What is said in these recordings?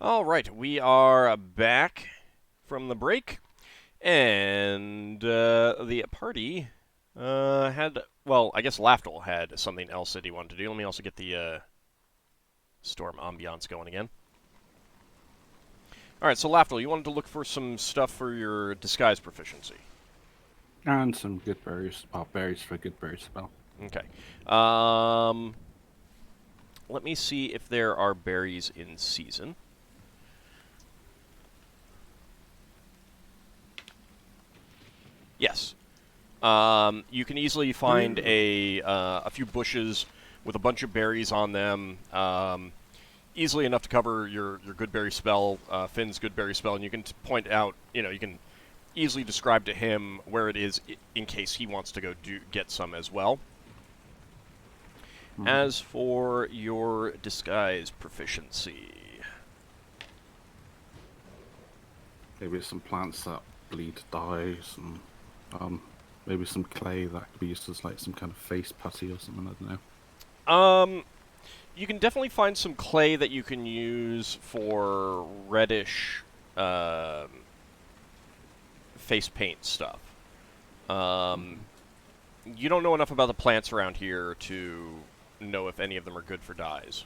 All right, we are back from the break, and the party had. Well, I guess Lafdul had something else that he wanted to do. Let me also get the storm ambiance going again. All right, so Lafdul, you wanted to look for some stuff for your disguise proficiency. And some good berries. Oh, berries for a good berry spell. Okay. Let me see if there are berries in season. Yes. You can easily find a few bushes with a bunch of berries on them. Easily enough to cover your good berry spell, Finn's good berry spell, and you can point out, you can easily describe to him where it is in case he wants to go get some as well. As for your disguise proficiency, Maybe some plants that bleed dyes, and maybe some clay that could be used as like some kind of face putty or something. I don't know. You can definitely find some clay that you can use for reddish face paint stuff. You don't know enough about the plants around here to know if any of them are good for dyes.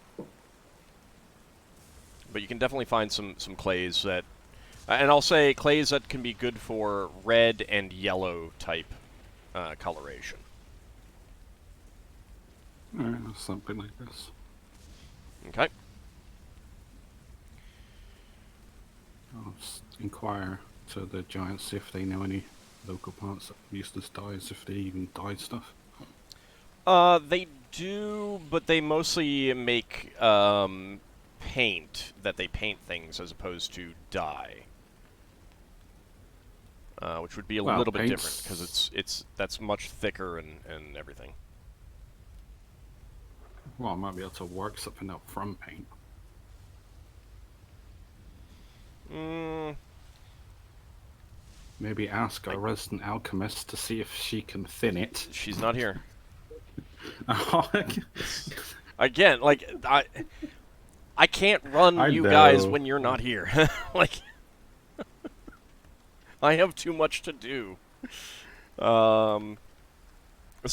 But you can definitely find some clays that... and I'll say clays that can be good for red and yellow type coloration. Something like this. Okay. I'll just inquire to the giants if they know any local plants that are used as dyes, if they even dye stuff. They do, but they mostly make paint that they paint things as opposed to dye, which would be a little bit different because that's much thicker and everything. Well, I might be able to work something up from paint. Maybe ask our resident alchemist to see if she can thin it. She's not here. Oh, Again, like I can't run you guys when you're not here. Like I have too much to do. So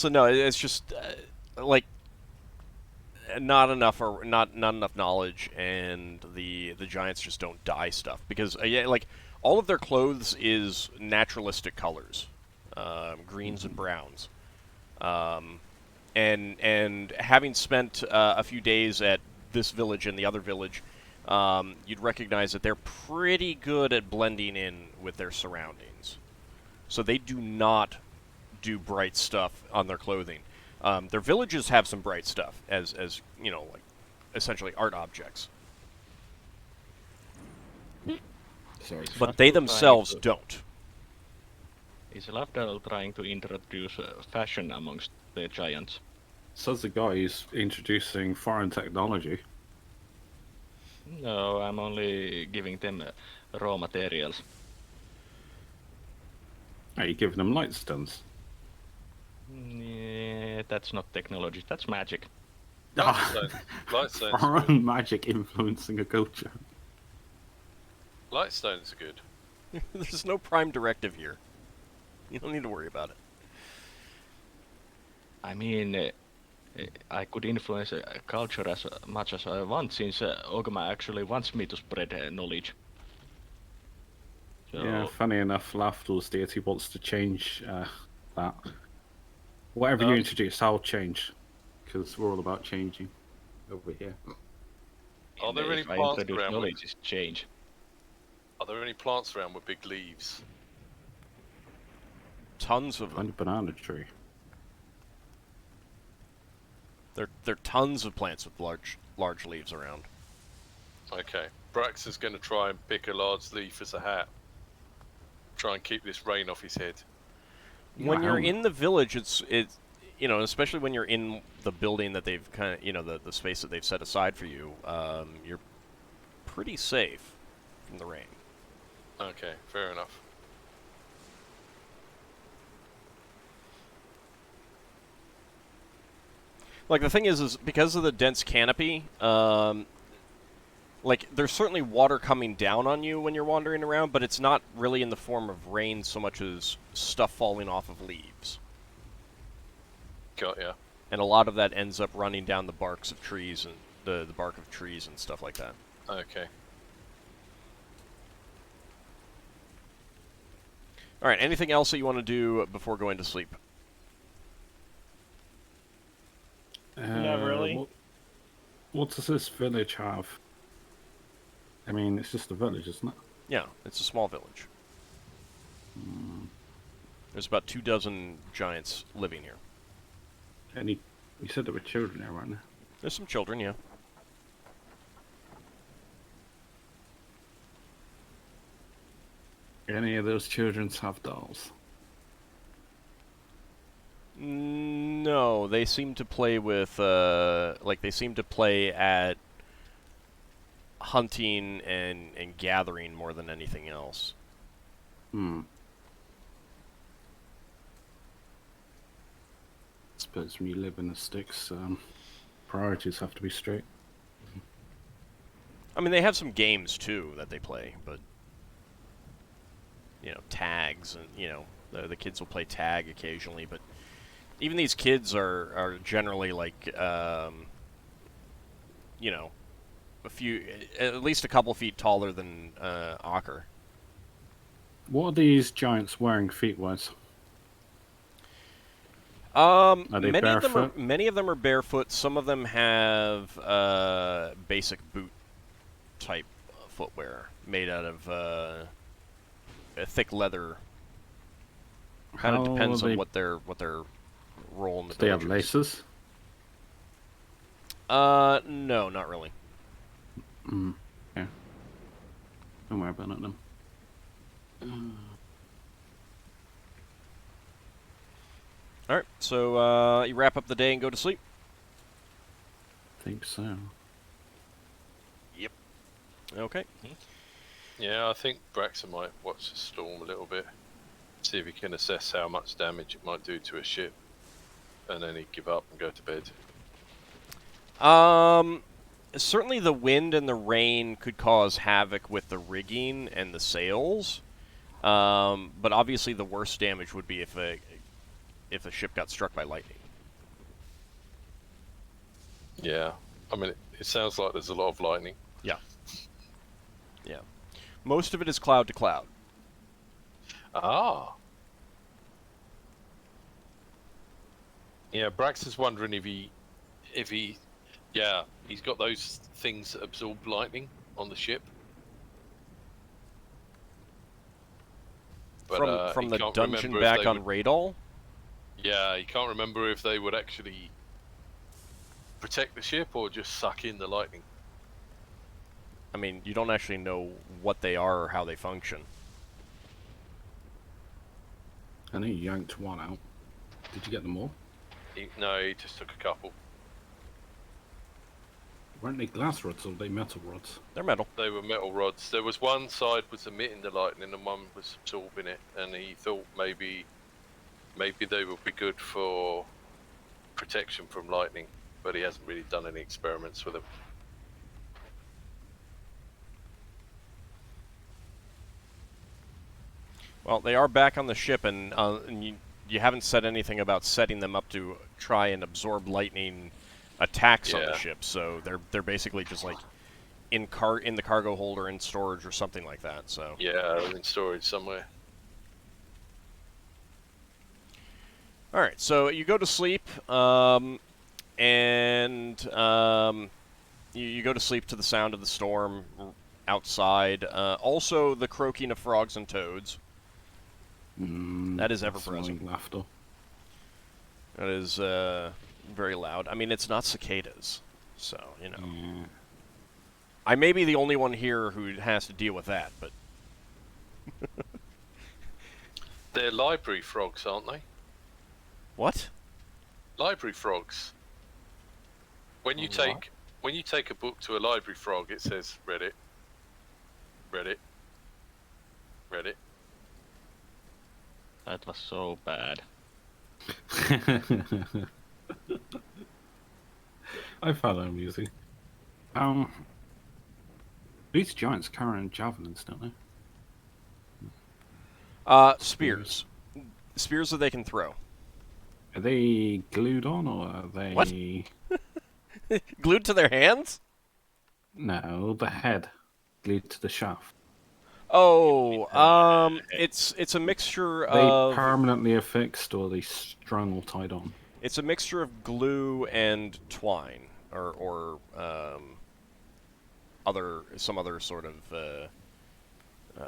no, it's just like not enough or not enough knowledge, and the giants just don't dye stuff because like all of their clothes is naturalistic colors, greens and browns. And having spent a few days at this village and the other village, you'd recognize that they're pretty good at blending in with their surroundings. So they do not do bright stuff on their clothing. Their villages have some bright stuff as like essentially art objects. Sorry. But they themselves don't. Is Lafdul trying to introduce fashion amongst the giants? Says the guy who's introducing foreign technology. No, I'm only giving them raw materials. Are you giving them light stones? Yeah, that's not technology, that's magic. Lightstones. Foreign magic influencing a culture. Lightstones are good. There's no prime directive here. You don't need to worry about it. I mean, I could influence culture as much as I want, since Ogma actually wants me to spread knowledge. So, Yeah, funny enough, Lafdul's deity wants to change that. Whatever you introduce, I'll change. Because we're all about changing over here. Are there any if I plants introduce around? knowledge, it's change. Are there any plants around with big leaves? Tons of Find them. a banana tree. There are tons of plants with large leaves around. Okay. Brax is going to try and pick a large leaf as a hat. Try and keep this rain off his head. When you're in the village, it's especially when you're in the building that they've kind of the space that they've set aside for you, you're pretty safe from the rain. Okay, fair enough. Like the thing is because of the dense canopy, Like, there's certainly water coming down on you when you're wandering around, but it's not really in the form of rain so much as stuff falling off of leaves. Got ya. And a lot of that ends up running down the barks of trees and the bark of trees and stuff like that. Okay. All right, anything else that you want to do before going to sleep? Not really. What does this village have? I mean, it's just a village, isn't it? Yeah, it's a small village. There's about 24 giants living here. You said there were children there, weren't there? There's some children, yeah. Any of those children have dolls? No, they seem to play with, they seem to play at hunting and gathering more than anything else. Suppose when you live in the sticks, priorities have to be straight. I mean, they have some games, too, that they play, but, you know, tags, and, you know, the kids will play tag occasionally, but even these kids are generally, like, you know, at least a couple feet taller than Ockar. What are these giants wearing feet-wise? Are they barefoot? Many of them are barefoot. Some of them have basic boot type footwear made out of a thick leather. Kind of depends on what their role in the. Do they have village is. laces? No, not really. Yeah. Don't worry about it then. All right, so you wrap up the day and go to sleep. Think so. Yep. Okay. Yeah, I think Braxon might watch the storm a little bit. See if he can assess how much damage it might do to a ship. And then he'd give up and go to bed. Certainly the wind and the rain could cause havoc with the rigging and the sails. But obviously the worst damage would be if a ship got struck by lightning. Yeah. I mean, it sounds like there's a lot of lightning. Yeah. Yeah. Most of it is cloud to cloud. Ah. Yeah, Brax is wondering if he, yeah, he's got those things that absorb lightning on the ship. But, from he the can't dungeon remember if back they on would- Radol? Yeah, he can't remember if they would actually protect the ship or just suck in the lightning. I mean, you don't actually know what they are or how they function. I know you yanked one out. Did you get them all? No, he just took a couple. Weren't they glass rods or were they metal rods? They're metal. They were metal rods. There was one side was emitting the lightning and one was absorbing it, and he thought maybe they would be good for protection from lightning, but he hasn't really done any experiments with them. Well, they are back on the ship, and you haven't said anything about setting them up to try and absorb lightning attacks on the Yeah. ship. So they're basically just like in the cargo holder in storage or something like that. So Yeah, they're in storage somewhere. all right, so you go to sleep, and you go to sleep to the sound of the storm outside. Also, the croaking of frogs and toads. That is ever present. Lafdul. That is very loud. I mean, it's not cicadas, so, you know. Yeah. I may be the only one here who has to deal with that, but... They're library frogs, aren't they? What? Library frogs. When you take a book to a library frog, it says read it, read it, read it. That was so bad. I found that amusing. These giants carrying javelins, don't they? Spears. Spears that they can throw. Are they glued on, or are they... What? Glued to their hands? No, the head glued to the shaft. Oh, it's a mixture Are they of... permanently affixed, or are they strung or tied on? It's a mixture of glue and twine, or some other sort of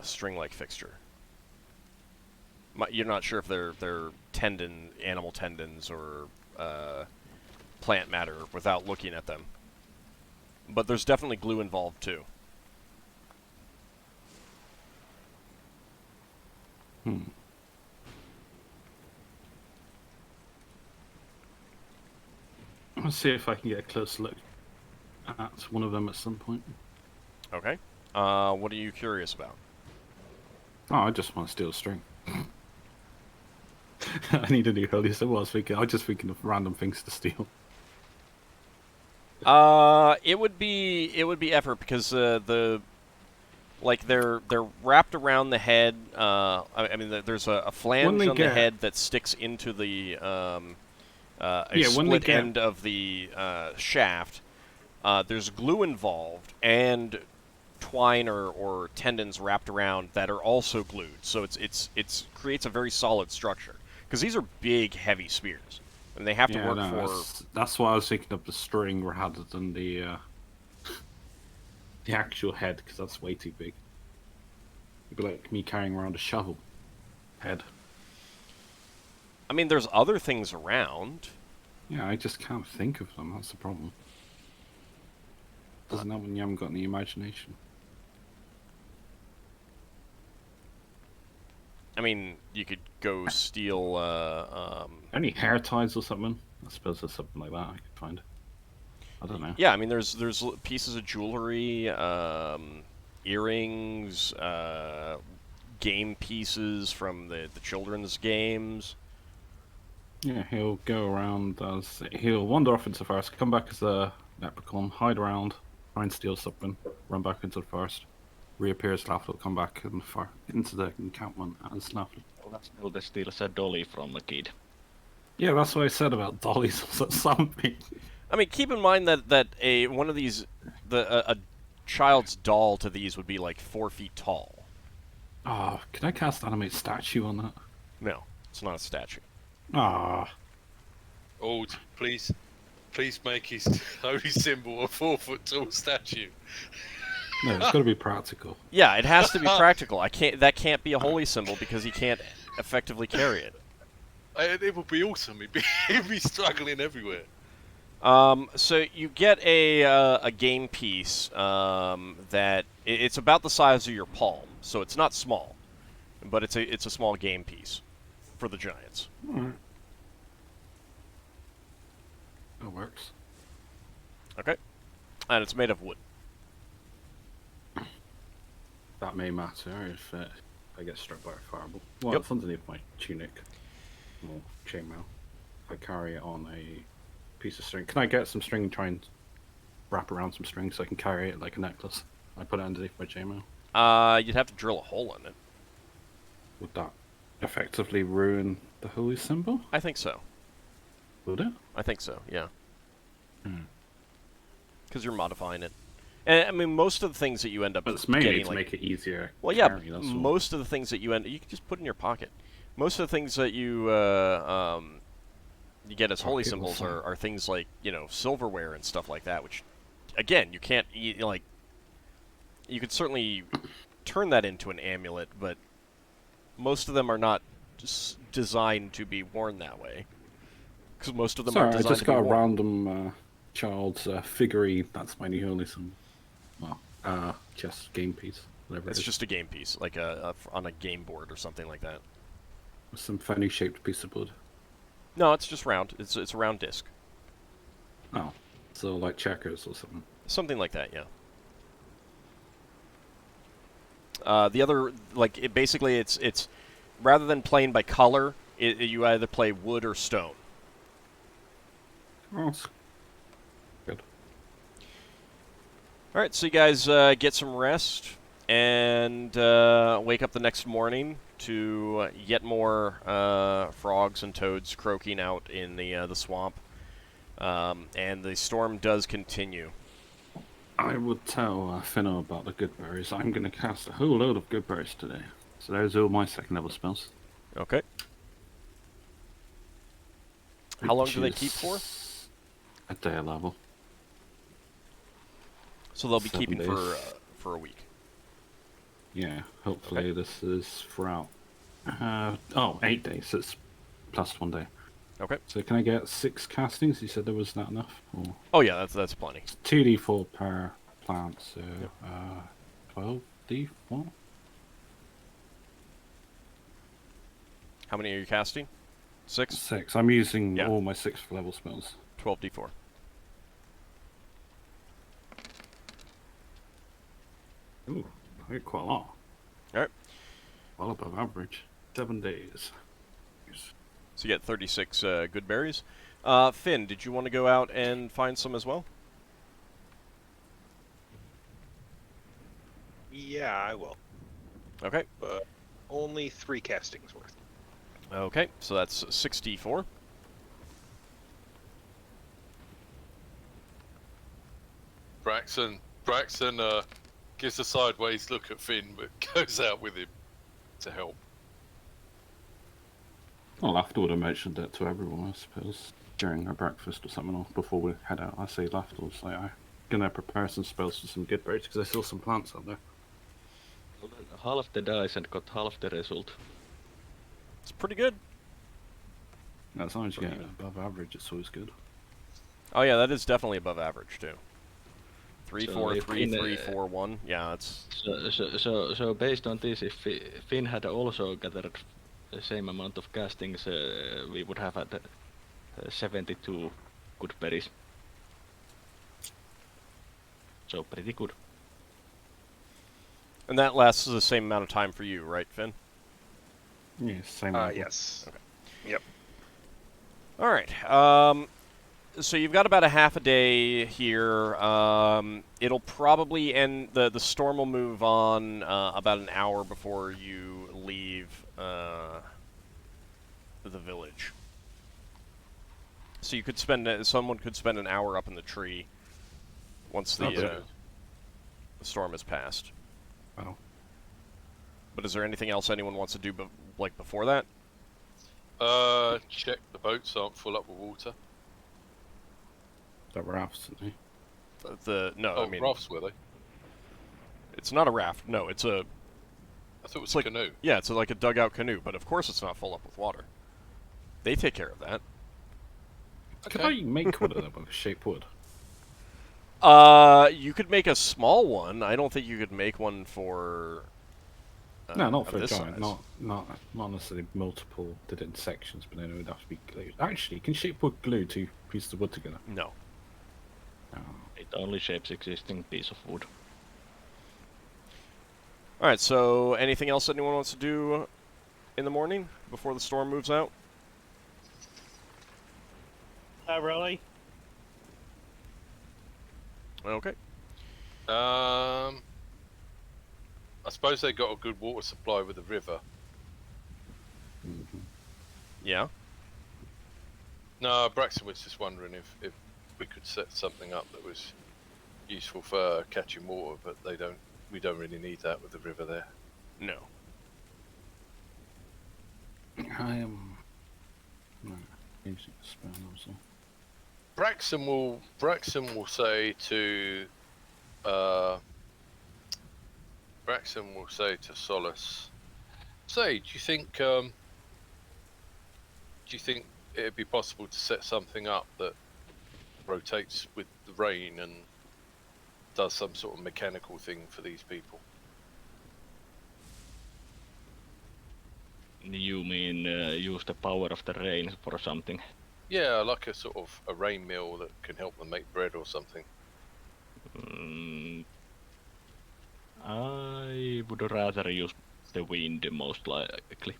string-like fixture. You're not sure if they're animal tendons, or plant matter without looking at them. But there's definitely glue involved too. Let's see if I can get a close look at one of them at some point. Okay. What are you curious about? Oh, I just want to steal a string. I need a new holy symbol. I was just thinking of random things to steal. It would be effort, because they're wrapped around the head. I mean, there's a flange on the head that sticks into the split end of the shaft. There's glue involved and twine or tendons wrapped around that are also glued. So it's creates a very solid structure, because these are big, heavy spears, and they have to work for. That's why I was thinking of the string rather than the actual head, because that's way too big. It'd be like me carrying around a shovel head. I mean, there's other things around. Yeah, I just can't think of them. That's the problem. Doesn't that when you haven't got any imagination? I mean, you could go steal. Any hair ties or something? I suppose there's something like that I could find. I don't know. Yeah, I mean, there's pieces of jewelry, earrings, game pieces from the children's games. Yeah, he'll go around he'll wander off into the forest, come back as a leprechaun, hide around, try and steal something, run back into the forest, reappear as Lafdul, come back into the encampment as Lafdul. Well, that's still the steals a dolly from a kid. Yeah, that's what I said about dollies or something. I mean, keep in mind that one of these, a child's doll to these would be like 4 feet tall. Oh, can I cast animate statue on that? No, it's not a statue. Ah. Old, please make his holy symbol a 4-foot tall statue. No, it's got to be practical. Yeah, it has to be practical. That can't be a holy symbol, because he can't effectively carry it. It would be awesome. He'd be struggling everywhere. So you get a game piece that it's about the size of your palm, so it's not small, but it's a small game piece for the giants. Alright. That works. Okay, and it's made of wood. That may matter if I get struck by a fireball. Well, Yep. it's underneath my tunic or chainmail. If I carry it on a piece of string, can I get some string and try and wrap around some string so I can carry it like a necklace? I put it underneath my chainmail. You'd have to drill a hole in it. Would that effectively ruin the holy symbol? I think so. Would it? I think so, yeah. Because you're modifying it. And, I mean, most of the things that you end up But it's mainly getting, to like, make it easier. well, to yeah, carry, that's all. most of the things that you can just put in your pocket. Most of the things that you get as holy Pocket symbols will are things like, silverware and stuff like that, which, again, you can't, you could certainly turn that into an amulet, but most of them are not designed to be worn that way. Because most of them are Sorry, I designed just to be got a worn. random child's figurine. That's my new holy symbol. Well, just game piece. Whatever It's it is. just a game piece, like on a game board or something like that. With some funny shaped piece of wood. No, it's just round. It's a round disc. Oh, so like checkers or something. Something like that, yeah. The other, basically, it's rather than playing by color, you either play wood or stone. Oh, that's good. All right, so you guys get some rest and wake up the next morning to yet more frogs and toads croaking out in the swamp, and the storm does continue. I would tell Finnel'ar about the good berries. I'm going to cast a whole load of good berries today. So there's all my second level spells. Okay. How long do they Which keep for? is a day level. So they'll be 7 keeping days. for a week. Yeah, hopefully Okay. this is throughout. 8 days. It's plus 1 day. Okay. So can I get 6 castings? You said there was not enough? Or Oh yeah, that's plenty. it's 2d4 per plant, so 12d4? How many are you casting? 6? 6. I'm using Yeah. all my 6th level spells. 12d4. Ooh, I get quite a lot. Alright. Well above average. 7 days. So you get 36 good berries. Finn, did you want to go out and find some as well? Yeah, I will. Okay. But only 3 castings worth. Okay, so that's 64. Braxon gives a sideways look at Finn, but goes out with him to help. Well, Lafdul would have mentioned it to everyone, I suppose, during our breakfast or something, or before we head out. I say Lafdul's like, I'm gonna prepare some spells for some good berries, because I saw some plants out there. Half the dice and got half the result. It's pretty good. As long as you get above average, it's always good. Oh yeah, that is definitely above average too. 3, So 4, if 3, in, 3, 4, 1. Yeah, that's So based on this, if Finn had also gathered the same amount of castings, we would have had 72 good berries. So pretty good. and that lasts the same amount of time for you, right, Finn? Yeah, same level. Yes. All right. So you've got about a half a day here. It'll probably end. The storm will move on about an hour before you leave the village. So you could spend someone could spend an hour up in the tree once That's the good. storm has passed. Wow. But is there anything else anyone wants to do, like before that? Check the boats aren't full up with water. That were absolutely. No, Oh, I mean rafts were they? it's not a raft. No, it's a I thought it was It's a like- canoe. yeah, it's like a dugout canoe. But of course, it's not full up with water. They take care of that. Could Okay. I make one of them with shaped wood? You could make a small one. I don't think you could make one for. No, not of for a this giant. size. Not necessarily multiple did it in sections, but then it would have to be glued. Actually, can shape wood glue 2 pieces of wood together? No. Oh. It only shapes existing piece of wood. All right. So, anything else anyone wants to do in the morning before the storm moves out? Not really. Okay. I suppose they got a good water supply with the river. Mhm. Yeah. No, Braxon was just wondering if we could set something up that was useful for catching water, but we don't really need that with the river there. No. I am. No, using a spell also. Braxon will say to Solas, say, do you think it'd be possible to set something up that rotates with the rain and does some sort of mechanical thing for these people? You mean use the power of the rain for something? Yeah, like a sort of a rain mill that can help them make bread or something. I would rather use the wind most likely.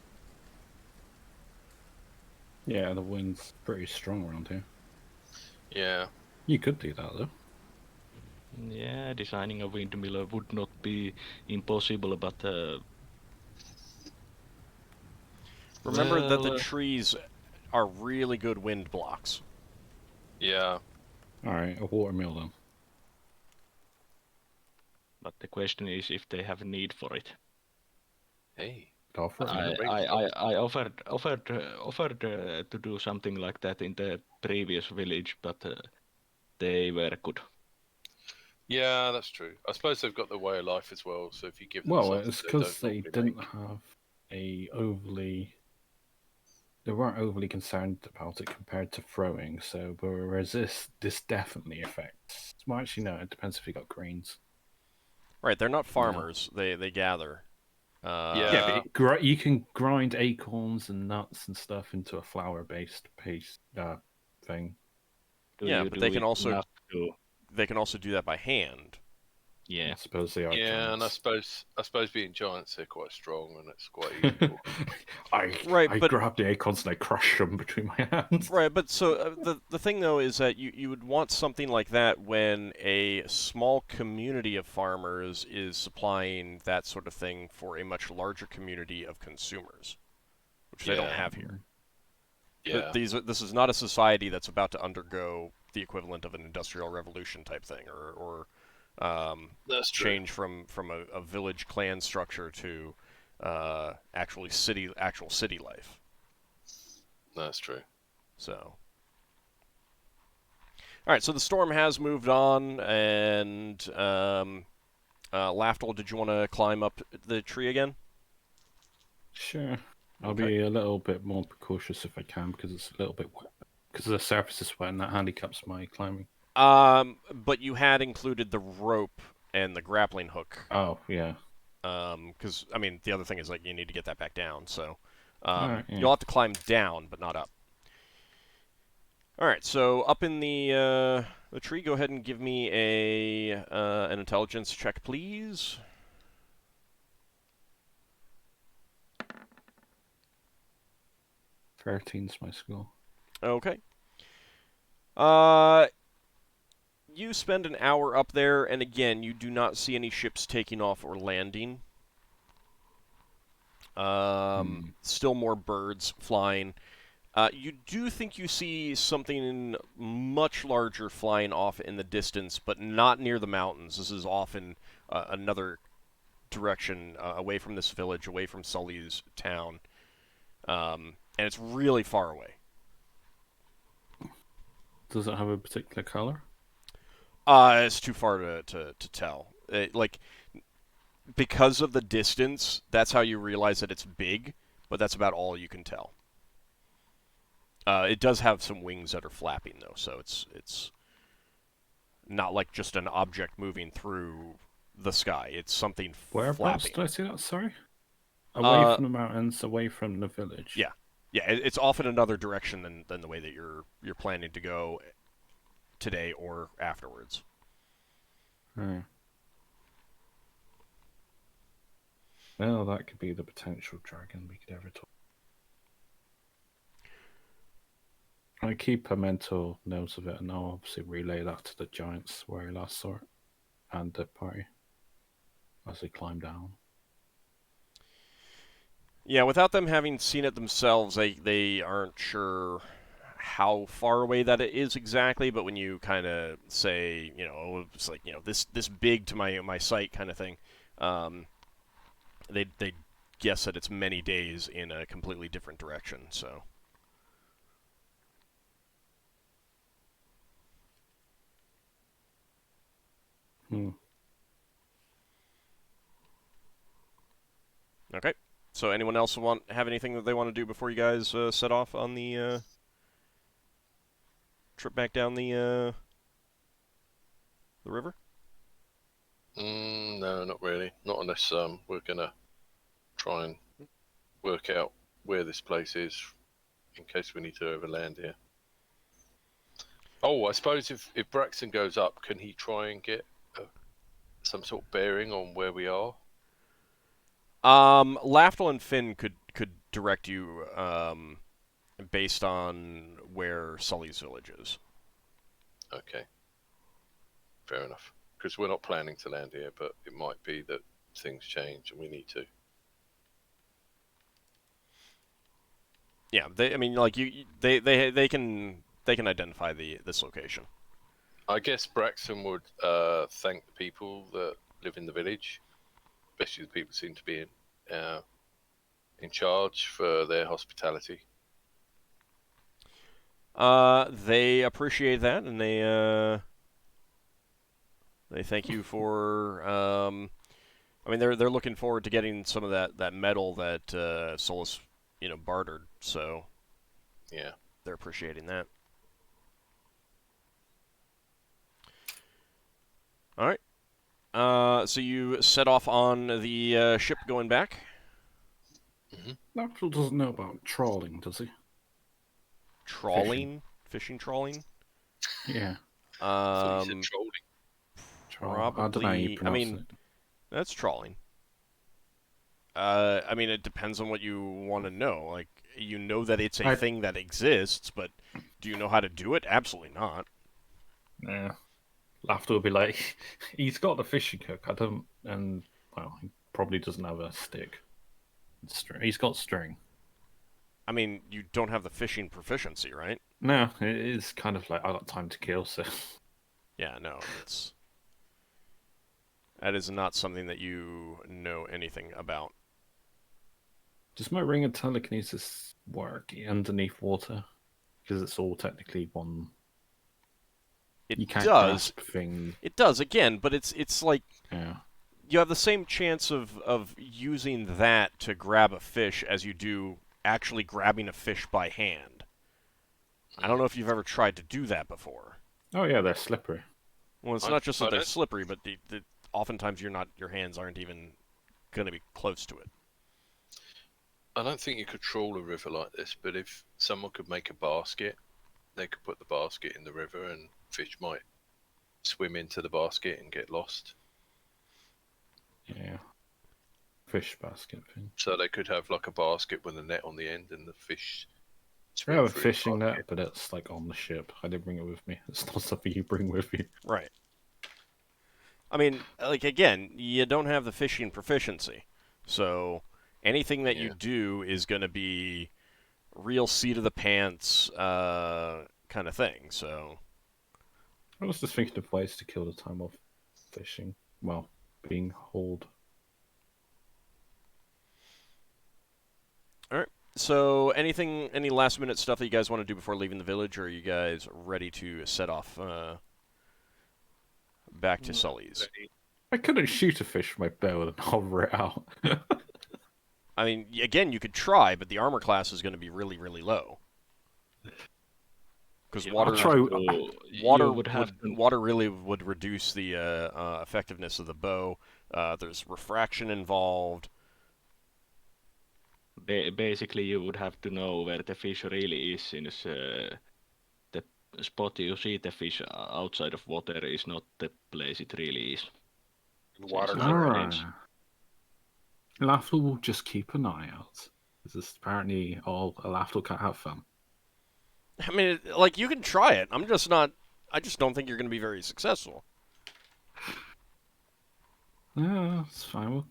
Yeah, the wind's pretty strong around here. Yeah. You could do that though. Yeah, designing a windmill would not be impossible, but Remember that the well, trees are really good wind blocks. Yeah. Alright, a watermill then. but the question is if they have need for it. Hey. Go for it, That's man. a great I offered to do something like that in the previous village, but they were good. Yeah, that's true. I suppose they've got the way of life as well. So if you give them Well, something it's they because don't they normally didn't make. have a overly... They weren't overly concerned about it compared to throwing, so whereas this definitely affects... Well, actually, no, it depends if you got greens. Right, they're not farmers. They gather. Yeah, Yeah. but you can grind acorns and nuts and stuff into a flour-based paste thing. Do Yeah, you but do they can it also enough to? do that by hand. Yeah. I suppose they are Yeah, and I giants. suppose being giants, they're quite strong, and it's quite easy for them. Right, I but grab the acorns and I crush them between my hands. right, but so the thing though is that you would want something like that when a small community of farmers is supplying that sort of thing for a much larger community of consumers, which they don't Yeah. have here. Yeah. This is not a society that's about to undergo the equivalent of an industrial revolution type thing, or That's true. change from a village clan structure to actual city life. That's true. So, all right. So the storm has moved on, and Lafdul, did you want to climb up the tree again? Sure. I'll Okay. be a little bit more precautious if I can because it's a little bit wet. Because the surface is wet and that handicaps my climbing. But you had included the rope and the grappling hook. Oh, yeah. Because I mean, the other thing is like you need to get that back down. So, Alright, yeah. you'll have to climb down, but not up. All right. So up in the tree, go ahead and give me an intelligence check, please. 13's my score. Okay. You spend an hour up there, and again, you do not see any ships taking off or landing. Still more birds flying. You do think you see something much larger flying off in the distance, but not near the mountains. This is often another direction away from this village, away from Sully's town. And it's really far away. Does it have a particular color? It's too far to tell. Because of the distance, that's how you realize that it's big, but that's about all you can tell. It does have some wings that are flapping, though, so it's not like just an object moving through the sky. It's something Whereabouts flapping. did I see that? Sorry? Away from the mountains, away from the village. Yeah. Yeah, it's off in another direction than the way that you're planning to go today or afterwards. Well, that could be the potential dragon we could ever talk. I keep a mental note of it, and I'll obviously relay that to the giants where I last saw it, and the party as they climb down. Yeah, without them having seen it themselves, they aren't sure how far away that it is exactly. But when you kind of say, it's like this big to my sight kind of thing, they guess that it's many days in a completely different direction. So. Okay. So anyone else have anything that they want to do before you guys set off on the trip back down the river? No, not really. Not unless we're gonna try and work out where this place is in case we need to overland here. Oh, I suppose if Braxon goes up, can he try and get some sort of bearing on where we are? Lafdul and Finn could direct you based on where Sully's village is. Okay. Fair enough. because we're not planning to land here, but it might be that things change and we need to. Yeah, I mean, like they can identify this location. I guess Braxon would thank the people that live in the village, especially the people who seem to be in charge for their hospitality. They appreciate that, and they thank you for. I mean, they're looking forward to getting some of that metal that Solas, bartered. So Yeah. they're appreciating that. All right. So you set off on the ship going back. Lafdul doesn't know about trawling, does he? Trawling, fishing trawling. Yeah. I thought you said trolling. I don't know how you Probably. I pronounce mean, it. that's trawling. I mean, it depends on what you want to know. Like, you know that it's a thing that exists, but do you know how to do it? Absolutely not. Yeah. Laughter will be like, he's got the fishing hook. Well, he probably doesn't have a stick. He's got string. I mean, you don't have the fishing proficiency, right? No, it is kind of like I got time to kill, so Yeah, no, that is not something that you know anything about. does my ring of telekinesis work underneath water? Because it's all technically one. You can't grasp things. It does again, but it's like Yeah. you have the same chance of using that to grab a fish as you do actually grabbing a fish by hand. I don't know if you've ever tried to do that before. Oh yeah, they're slippery. Well, it's not just that they're slippery, but oftentimes your hands aren't even going to be close to it. I don't think you could trawl a river like this, but if someone could make a basket, they could put the basket in the river and fish might swim into the basket and get lost. Yeah. Fish basket thing. So they could have like a basket with a net on the end and the fish I swim have a through fishing the net, basket. but it's like on the ship. I didn't bring it with me. It's not something you bring with you. Right. I mean, like, again, you don't have the fishing proficiency. So anything that you do is going to be real seat of the pants kind of thing. So I was just thinking of ways to kill the time of fishing. Well, being hauled. all right. So any last minute stuff that you guys want to do before leaving the village, or are you guys ready to set off back to Sully's? I couldn't shoot a fish with my bow and hover it out. I mean, again, you could try, but the armor class is going to be really, really low. Because water really would reduce the effectiveness of the bow. There's refraction involved. Basically, you would have to know where the fish really is, since the spot you see the fish outside of water is not the place it really is. Water. Alright. Lafdul will just keep an eye out. This is apparently all a Lafdul can't have fun. I mean, like, you can try it. I just don't think you're going to be very successful. Yeah, it's fine.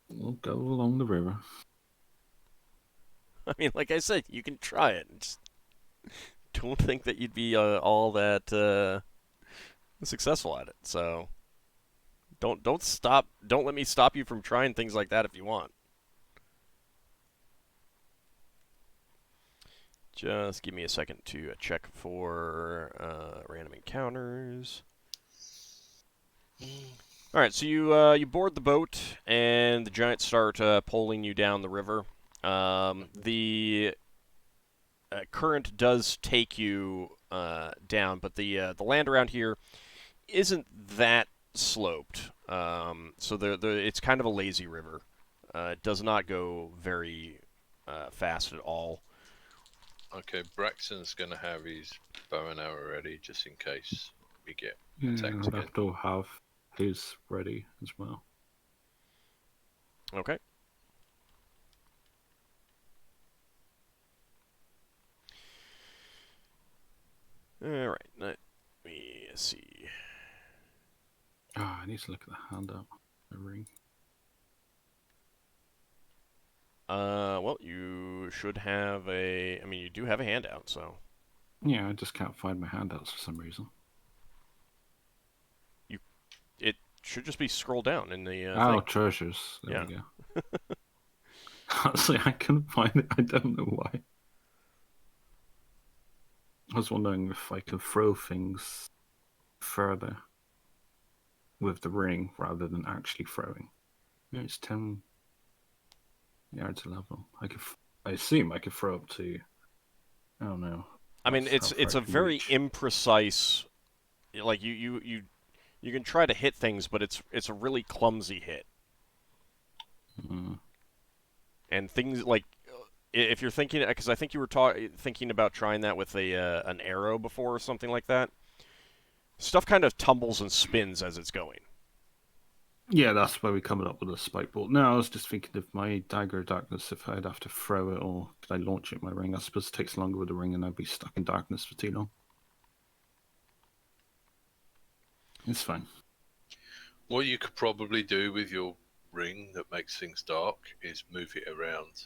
We'll go along the river. I mean, like I said, you can try it. Just don't think that you'd be all that successful at it. So don't let me stop you from trying things like that if you want. Just give me a second to check for random encounters. All right, so you board the boat, and the giants start pulling you down the river. The current does take you down, but the land around here isn't that sloped. So it's kind of a lazy river. It does not go very fast at all. Okay, Braxton's going to have his bow and arrow ready just in case we get Yeah, attacked again. Lafdul have his ready as well. Okay. All right. Let me see. I need to look at the handout. The ring. Well, you should have a... I mean, you do have a handout, so... Yeah, I just can't find my handouts for some reason. It should just be scroll down in the Oh, thing. treasures. There Yeah. we go. Honestly, I couldn't find it. I don't know why. I was wondering if I could throw things further with the ring rather than actually throwing. Yeah, it's 10 yards a level. I assume I could throw up to... I don't know. I mean, That's how it's far a I can very reach. imprecise... Like, you can try to hit things, but it's a really clumsy hit. Mm. And things like... If you're thinking... Because I think you were thinking about trying that with an arrow before or something like that. Stuff kind of tumbles and spins as it's going. Yeah, that's why we're coming up with a spike ball. No, I was just thinking of my dagger of darkness, if I'd have to throw it or could I launch it in my ring. I suppose it takes longer with the ring and I'd be stuck in darkness for too long. It's fine. What you could probably do with your ring that makes things dark is move it around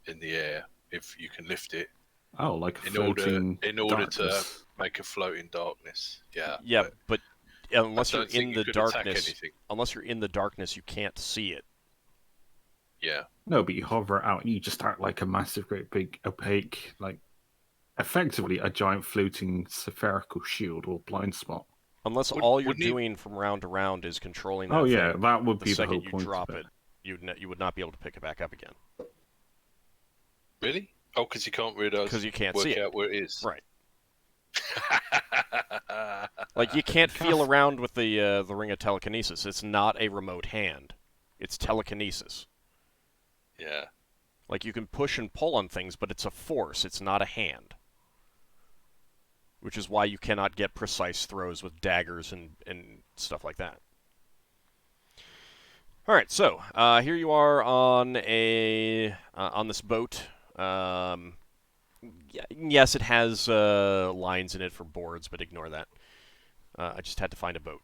in the air if you can lift it Oh, like a in order floating to darkness. make a floating darkness. Yeah. Yeah, but unless I you're don't think in you the could attack darkness... anything. Unless you're in the darkness, you can't see it. Yeah. No, but you hover out and you just act like a massive, great big, opaque, like effectively a giant floating spherical shield or blind spot. Unless all you're Wouldn't you- doing from round to round is controlling that Oh yeah, thing. that would The be the whole second you point drop of it, you would not be able to pick it back up again. Really? Oh, because you can't realize 'Cause you can't work see it. out where it is. Right. Like, you can't feel around with the ring of telekinesis. It's not a remote hand. It's telekinesis. Yeah. Like, you can push and pull on things, but it's a force. It's not a hand. Which is why you cannot get precise throws with daggers and stuff like that. Alright, so, here you are on on this boat. Yes, it has lines in it for boards, but ignore that. I just had to find a boat.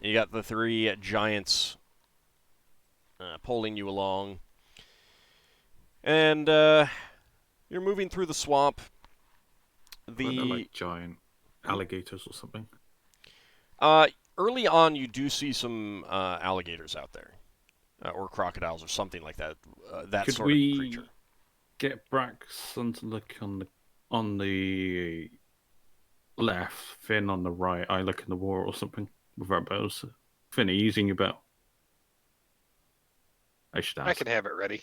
You got the three giants pulling you along. And you're moving through the swamp. They're like giant alligators or something. Early on, you do see some alligators out there. Or crocodiles or something like that. That Could sort of we creature. get Braxon to look on the left, Finn on the right, I look in the water or something with our bows. Finn, are you using your bow? I should ask. I can have it ready.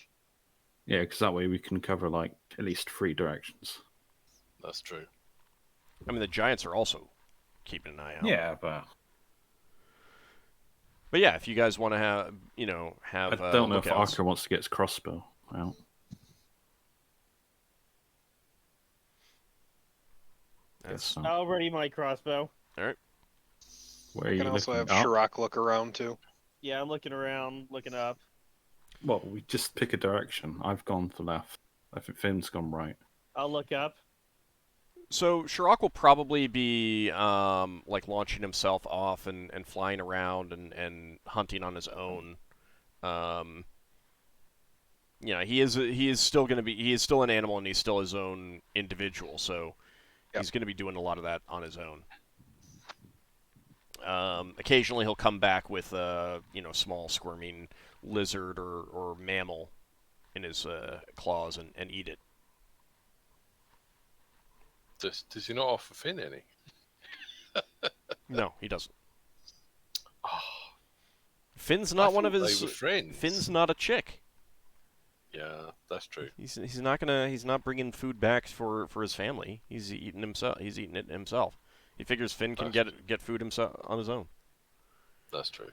Yeah, because that way we can cover like at least 3 directions. That's true. I mean, the giants are also keeping an eye out. Yeah, but yeah, if you guys want to have, I don't know if lookouts. Ockar wants to get his crossbow out. That's I'll ready my crossbow. Where are I you can also looking? have Up? Shirok look around too. Yeah, I'm looking around, looking up. Well, we just pick a direction. I've gone to left. I think Finn's gone right. I'll look up. So Shirok will probably be like launching himself off and flying around and hunting on his own. He is still an animal and he's still his own individual. So he's going to be doing a lot of that on his own. Occasionally he'll come back with a small squirming lizard or mammal in his claws and eat it. Does he not offer Finn any? No, he doesn't. Oh, Finn's not one of they his were friends. Finn's not a chick. Yeah, that's true. He's not bringing food back for his family. He's eating himself. He's eating it himself. He figures Finn can get food himself on his own. That's true.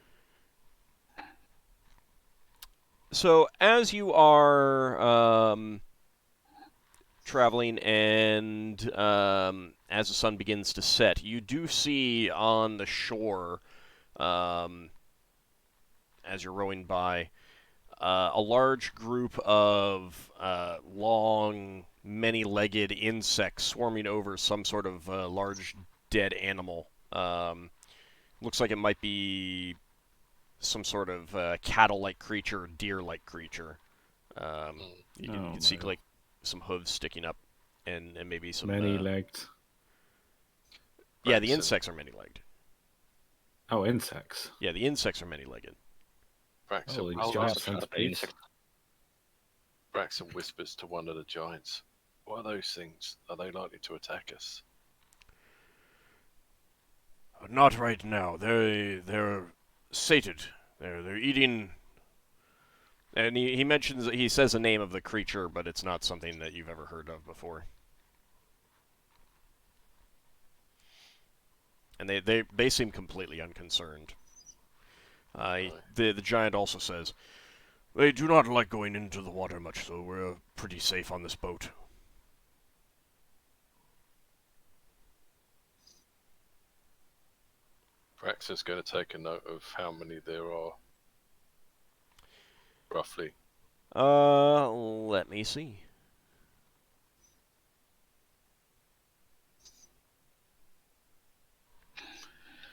So as you are traveling and as the sun begins to set, you do see on the shore, as you're rowing by, a large group of long, many-legged insects swarming over some sort of large dead animal. Looks like it might be some sort of cattle-like creature, deer-like creature. You can see like some hooves sticking up, and maybe some Many-legged. Yeah, the Braxon. insects are many-legged. Oh, insects. Yeah, the insects are many-legged. Braxon, Oh, these How giant large are the centipedes. insects? Braxon whispers to one of the giants, "What are those things? Are they likely to attack us?" Not right now. They're sated. They're eating. And he says the name of the creature, but it's not something that you've ever heard of before. And they seem completely unconcerned. The giant also says, they do not like going into the water much, so we're pretty safe on this boat. Braxon's going to take a note of how many there are, roughly. Let me see.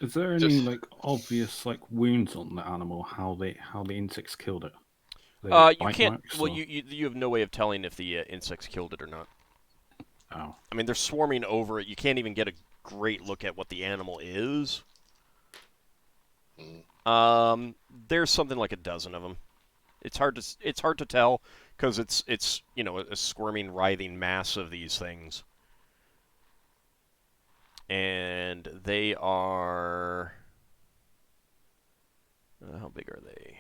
Is there any like obvious like wounds on the animal? How the insects killed it? Are they, like, You bite can't. marks, Well, or- you have no way of telling if the insects killed it or not. Oh. I mean, they're swarming over it. You can't even get a great look at what the animal is. There's something like a dozen of them. It's hard to tell because it's a squirming, writhing mass of these things, and they are how big are they?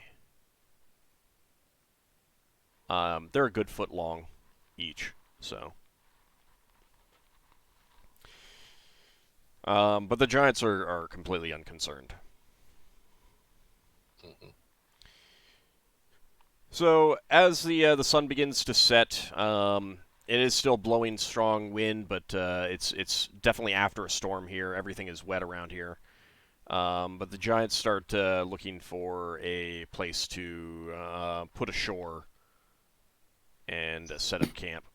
They're a good foot long each, so. But the giants are completely unconcerned. So as the sun begins to set, it is still blowing strong wind, but it's definitely after a storm here. Everything is wet around here. But the giants start looking for a place to put ashore and set up camp.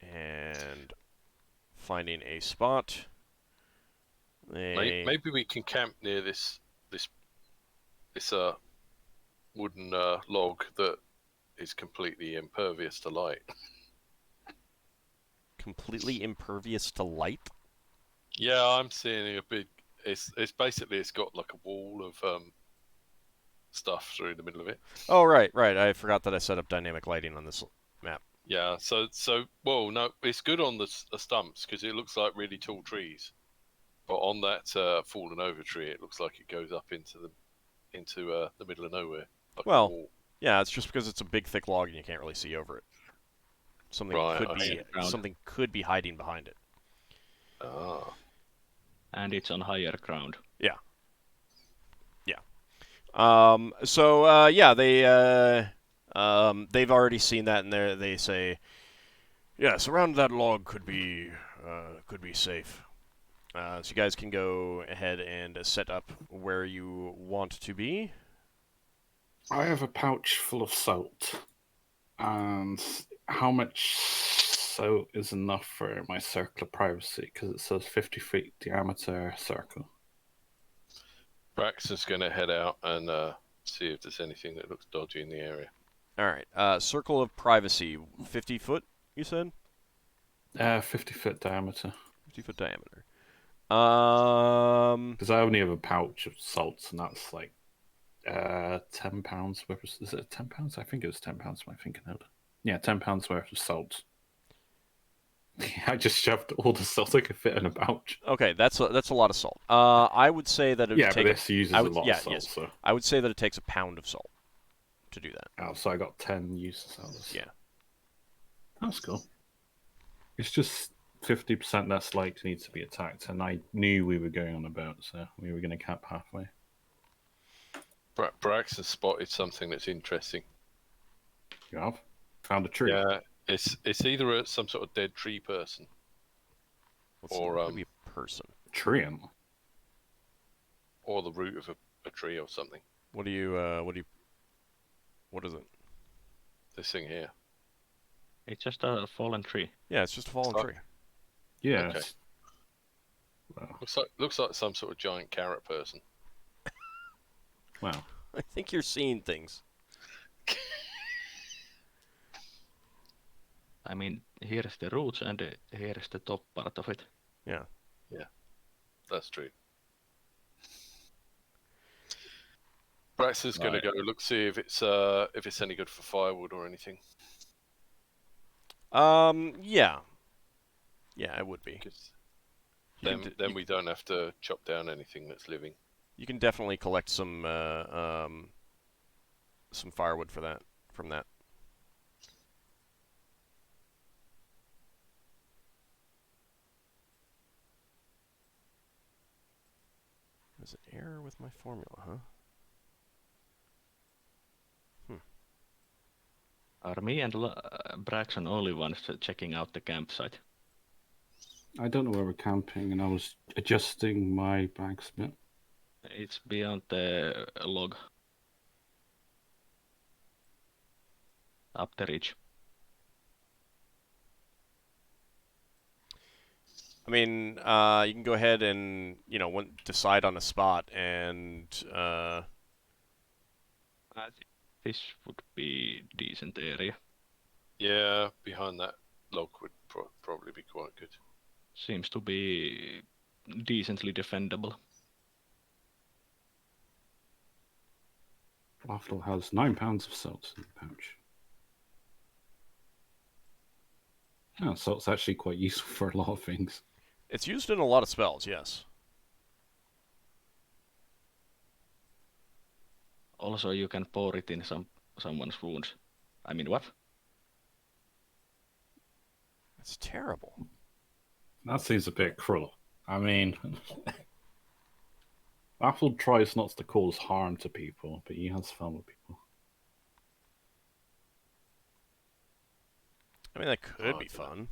And finding a spot. Maybe we can camp near this wooden log that is completely impervious to light. Completely impervious to light? Yeah, I'm seeing a big. It's basically it's got like a wall of stuff through the middle of it. Oh, right. I forgot that I set up dynamic lighting on this map. Yeah, so well, no, it's good on the stumps because it looks like really tall trees, but on that fallen over tree, it looks like it goes up into the middle of nowhere. Like a Well, wall. yeah, it's just because it's a big, thick log and you can't really see over it. Something Right, something could be hiding behind it. Ah. And it's on higher ground. Yeah. They've already seen that, and they say, yes, around that log could be safe. So you guys can go ahead and set up where you want to be. I have a pouch full of salt. And how much salt is enough for my circle of privacy? Because it says 50 feet diameter circle. Braxon's going to head out and see if there's anything that looks dodgy in the area. All right. Circle of privacy, 50 foot, you said? 50-foot diameter. 50-foot diameter. Because I only have a pouch of salts, and that's like 10 pounds worth of... Is it 10 pounds? I think it was 10 pounds. Am I thinking out? Yeah, 10 pounds worth of salt. I just shoved all the salt I could fit in a pouch. Okay, that's a lot of salt. I would say that it would Yeah, take... but this uses a lot of salt, yes. so... I would say that it takes a pound of salt to do that. Oh, so I got 10 uses out of this. Yeah. That's cool. It's just 50% less likely to be attacked, and I knew we were going on a boat, so we were going to camp halfway. Braxton spotted something that's interesting. You have? Found a tree? Yeah, it's either some sort of dead tree person, or Could be a person. Tree? or the root of a tree or something. What is it? This thing here. It's just a fallen tree. Yeah, it's just a fallen It's like- tree. Yeah. Okay. Well, Looks like some sort of giant carrot person. well, I think you're seeing things. I mean, here's the roots and here's the top part of it. Yeah. That's true. Braxon's gonna go look see if it's any good for firewood or anything. Yeah. Yeah, it would be. 'Cause You can then we don't have to chop down anything that's living. you can definitely collect some firewood for that from that. There's an error with my formula, huh? Are me and Braxon only ones checking out the campsite? I don't know where we're camping, and I was adjusting my bags a bit. It's beyond the log. Up the ridge. I mean, you can go ahead and decide on a spot, and I think this would be decent area. Yeah, behind that log would probably be quite good. Seems to be decently defendable. Lafdul has 9 pounds of salt in the pouch. Oh, salt's actually quite useful for a lot of things. it's used in a lot of spells. Yes. Also, you can pour it in someone's wounds. I mean, what? It's terrible. That seems a bit cruel. I mean, Lafdul tries not to cause harm to people, but he has fun with people. I mean, that could be fun.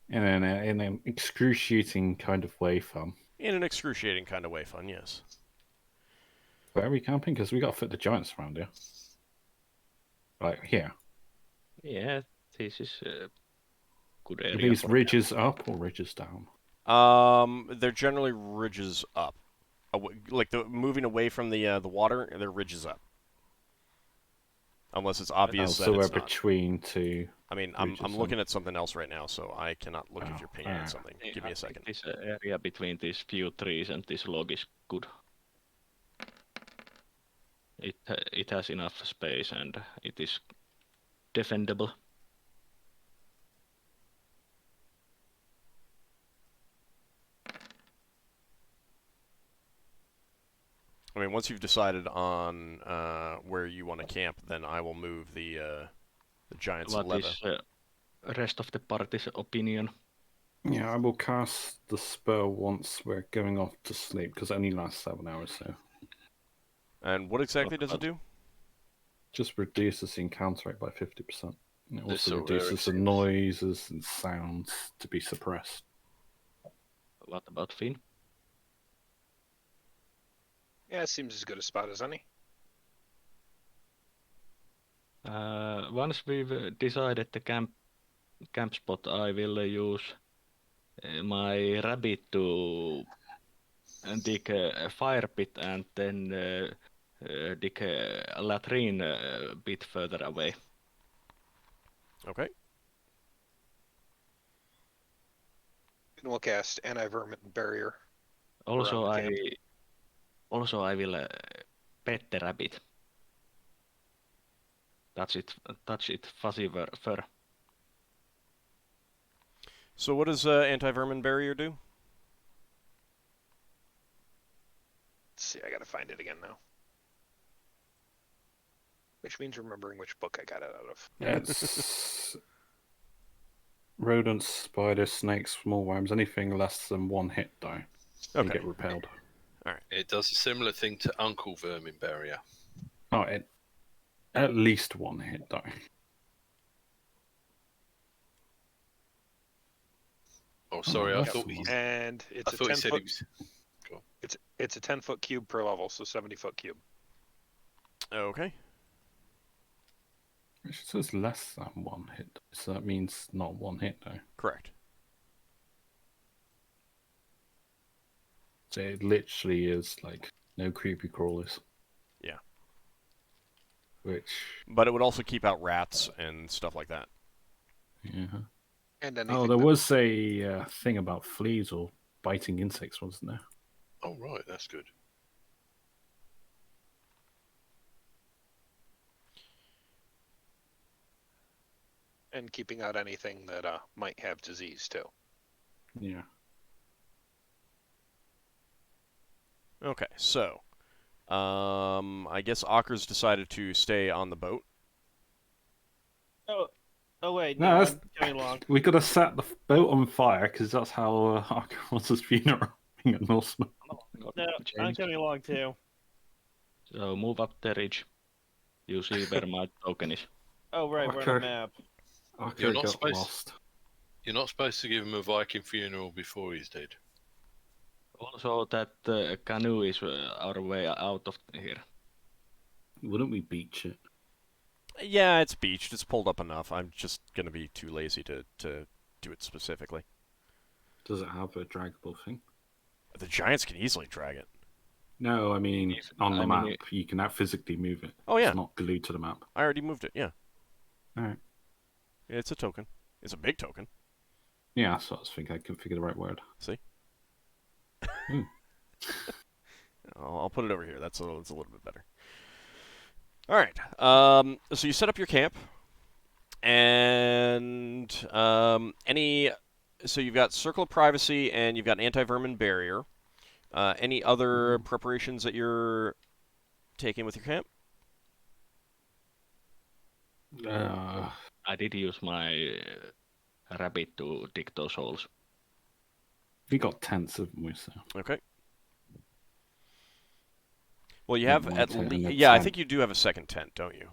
In an excruciating kind of way, fun. In an excruciating kind of way, fun. Yes. Where are we camping? Because we got to fit the giants around here. Like here. Yeah, this is a good Are area. these for ridges up or ridges down? They're generally ridges up, like moving away from the water. They're ridges up, unless it's obvious that so we're it's not. between two. I mean, I'm looking at something else right now, so I cannot look if you're pinging at something. Give me a second. This area between these few trees and this log is good. It has enough space and it is defendable. I mean, once you've decided on where you want to camp, then I will move the giants What lever. is rest of the party's opinion? Yeah, I will cast the spell once we're going off to sleep, because it only lasts 7 hours, so... And what exactly does it do? Just reduces the encounter rate by 50%. And it This also sort of reduces the seems- noises and sounds to be suppressed. What about Finn? Yeah, it seems as good a spot as any. Once we've decided the camp spot, I will use my rabbit to dig a fire pit and then dig a latrine a bit further away. Okay. And we'll cast anti-vermin barrier. Also, Around the I will pet the rabbit. Touch it, fuzzy fur. So what does anti-vermin barrier do? Let's see, I gotta find it again now. Which means remembering which book I got it out of. It's rodents, spiders, snakes, small worms, anything less than 1 hit die. You Okay. get repelled. It does a similar thing to Uncle Vermin Barrier. Oh, at least 1 hit die. Oh, sorry, I that's thought the he. one. And I it's a thought he 10 said foot. he was. It's a 10-foot cube per level, so 70-foot cube. Okay. It says less than 1 hit, so that means not 1 hit though. Correct. So it literally is like no creepy crawlers. Yeah. Which, But it would also keep out rats and stuff like that. yeah. And anything Oh, there that- was a thing about fleas or biting insects, wasn't there? Oh, right, that's good. and keeping out anything that might have disease too. Yeah. Okay, so I guess Ockar's decided to stay on the boat. Oh wait, No, no, that's- I'm coming along. We could have set the boat on fire because that's how Archer wants his funeral being a Norseman. No, I'm James. coming along too. So move up the ridge. You see where my token is. Oh right, we're on Okay. the map. Archer You're not got supposed- lost. You're not supposed to give him a Viking funeral before he's dead. Also, that canoe is our way out of here. Wouldn't we beach it? Yeah, it's beached. It's pulled up enough. I'm just going to be too lazy to do it specifically. Does it have a draggable thing? The giants can easily drag it. No, I mean Yes, on the I map mean, you can physically move it. Oh, yeah. It's not glued to the map. I already moved it, yeah. Alright. It's a token. It's a big token. Yeah, so I was thinking I couldn't figure the right word. See? Hmm. I'll put it over here. That's a little bit better. All right. So you set up your camp, and so you've got Circle of Privacy and you've got an anti-vermin barrier. Any other preparations that you're taking with your camp? I did use my rabbit to dig those holes. We got tents, haven't we? So Okay. Well, you Yeah, have one at tent and least. a Yeah, I tent. think you do have a second tent, don't you?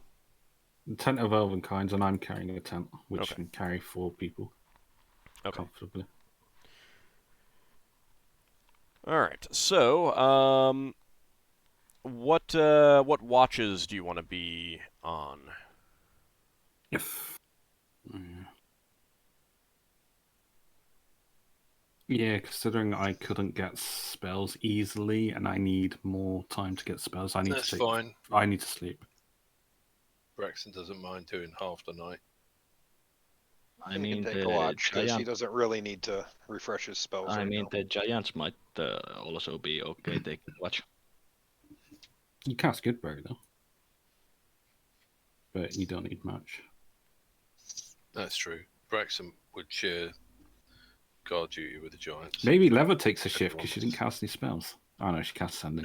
the tent of elven kinds, and I'm carrying a tent which Okay. can carry 4 people Okay. comfortably. All right. So, what watches do you want to be on? If yeah, considering I couldn't get spells easily, and I need more time to get spells, I need That's to take. fine. I need to sleep. Braxton doesn't mind doing half the night. I He mean, can take the a watch because he giant, doesn't really need to refresh his spells. I right mean, now. the giants might also be okay taking watch. You cast Goodberry though, but you don't need much. That's true. Braxton would share guard duty with the giants. Maybe Lever takes a shift because she didn't cast any spells. Oh no, she cast Sending.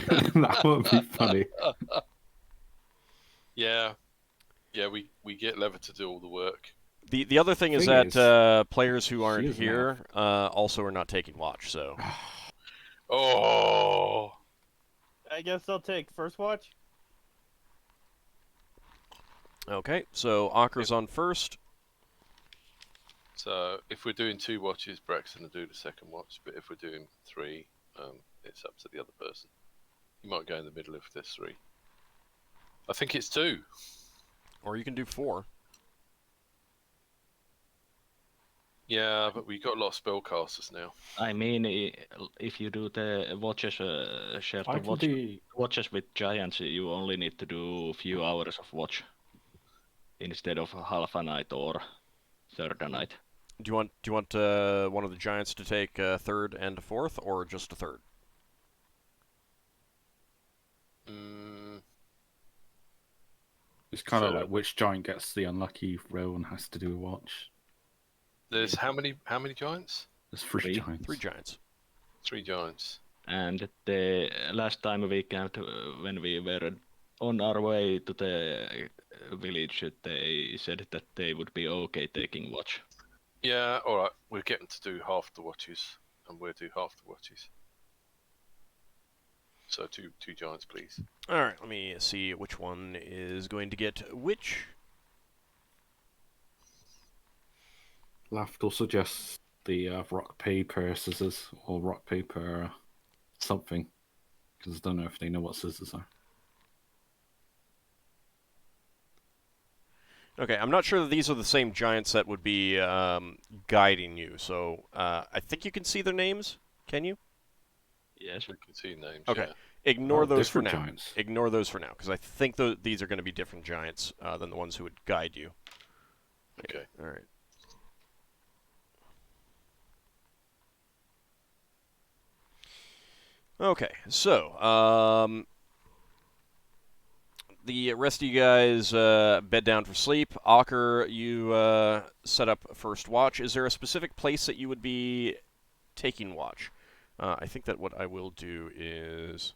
That would be funny. Yeah. Yeah, we get Lever to do all the work. The other thing is Thing that is, players who she aren't is an here also are not taking watch. So Oh, I guess I'll take first watch. okay. So Ockar's on first. so if we're doing 2 watches, Braxton will do the second watch. But if we're doing 3, it's up to the other person. You might go in the middle if there's 3. I think it's 2. Or you can do 4. Yeah, but we've got a lot of spellcasters now. I mean, if you do the watches, share I the can do. watches with giants, you only need to do a few hours of watch instead of half a night or third a night. Do you want one of the giants to take a third and a fourth, or just a third? Mm, It's kind of So- like which giant gets the unlucky row and has to do a watch. there's how many giants? There's 3 Three. giants. 3 giants. 3 giants. And the last time we camped, when we were on our way to the village, they said that they would be okay taking watch. Yeah, alright. We'll get them to do half the watches, and we'll do half the watches. So two giants, please. All right. Let me see which one is going to get which. Lafdul suggests the rock paper scissors or rock paper something, because I don't know if they know what scissors are. Okay, I'm not sure that these are the same giants that would be guiding you, so I think you can see their names. Can you? Yes. We can see names. Okay. Yeah. Ignore Oh, those for different now. giants. Ignore those for now, because I think these are going to be different giants than the ones who would guide you. Okay. All right. Okay, so the rest of you guys bed down for sleep. Ockar, you set up first watch. Is there a specific place that you would be taking watch? I think that what I will do is,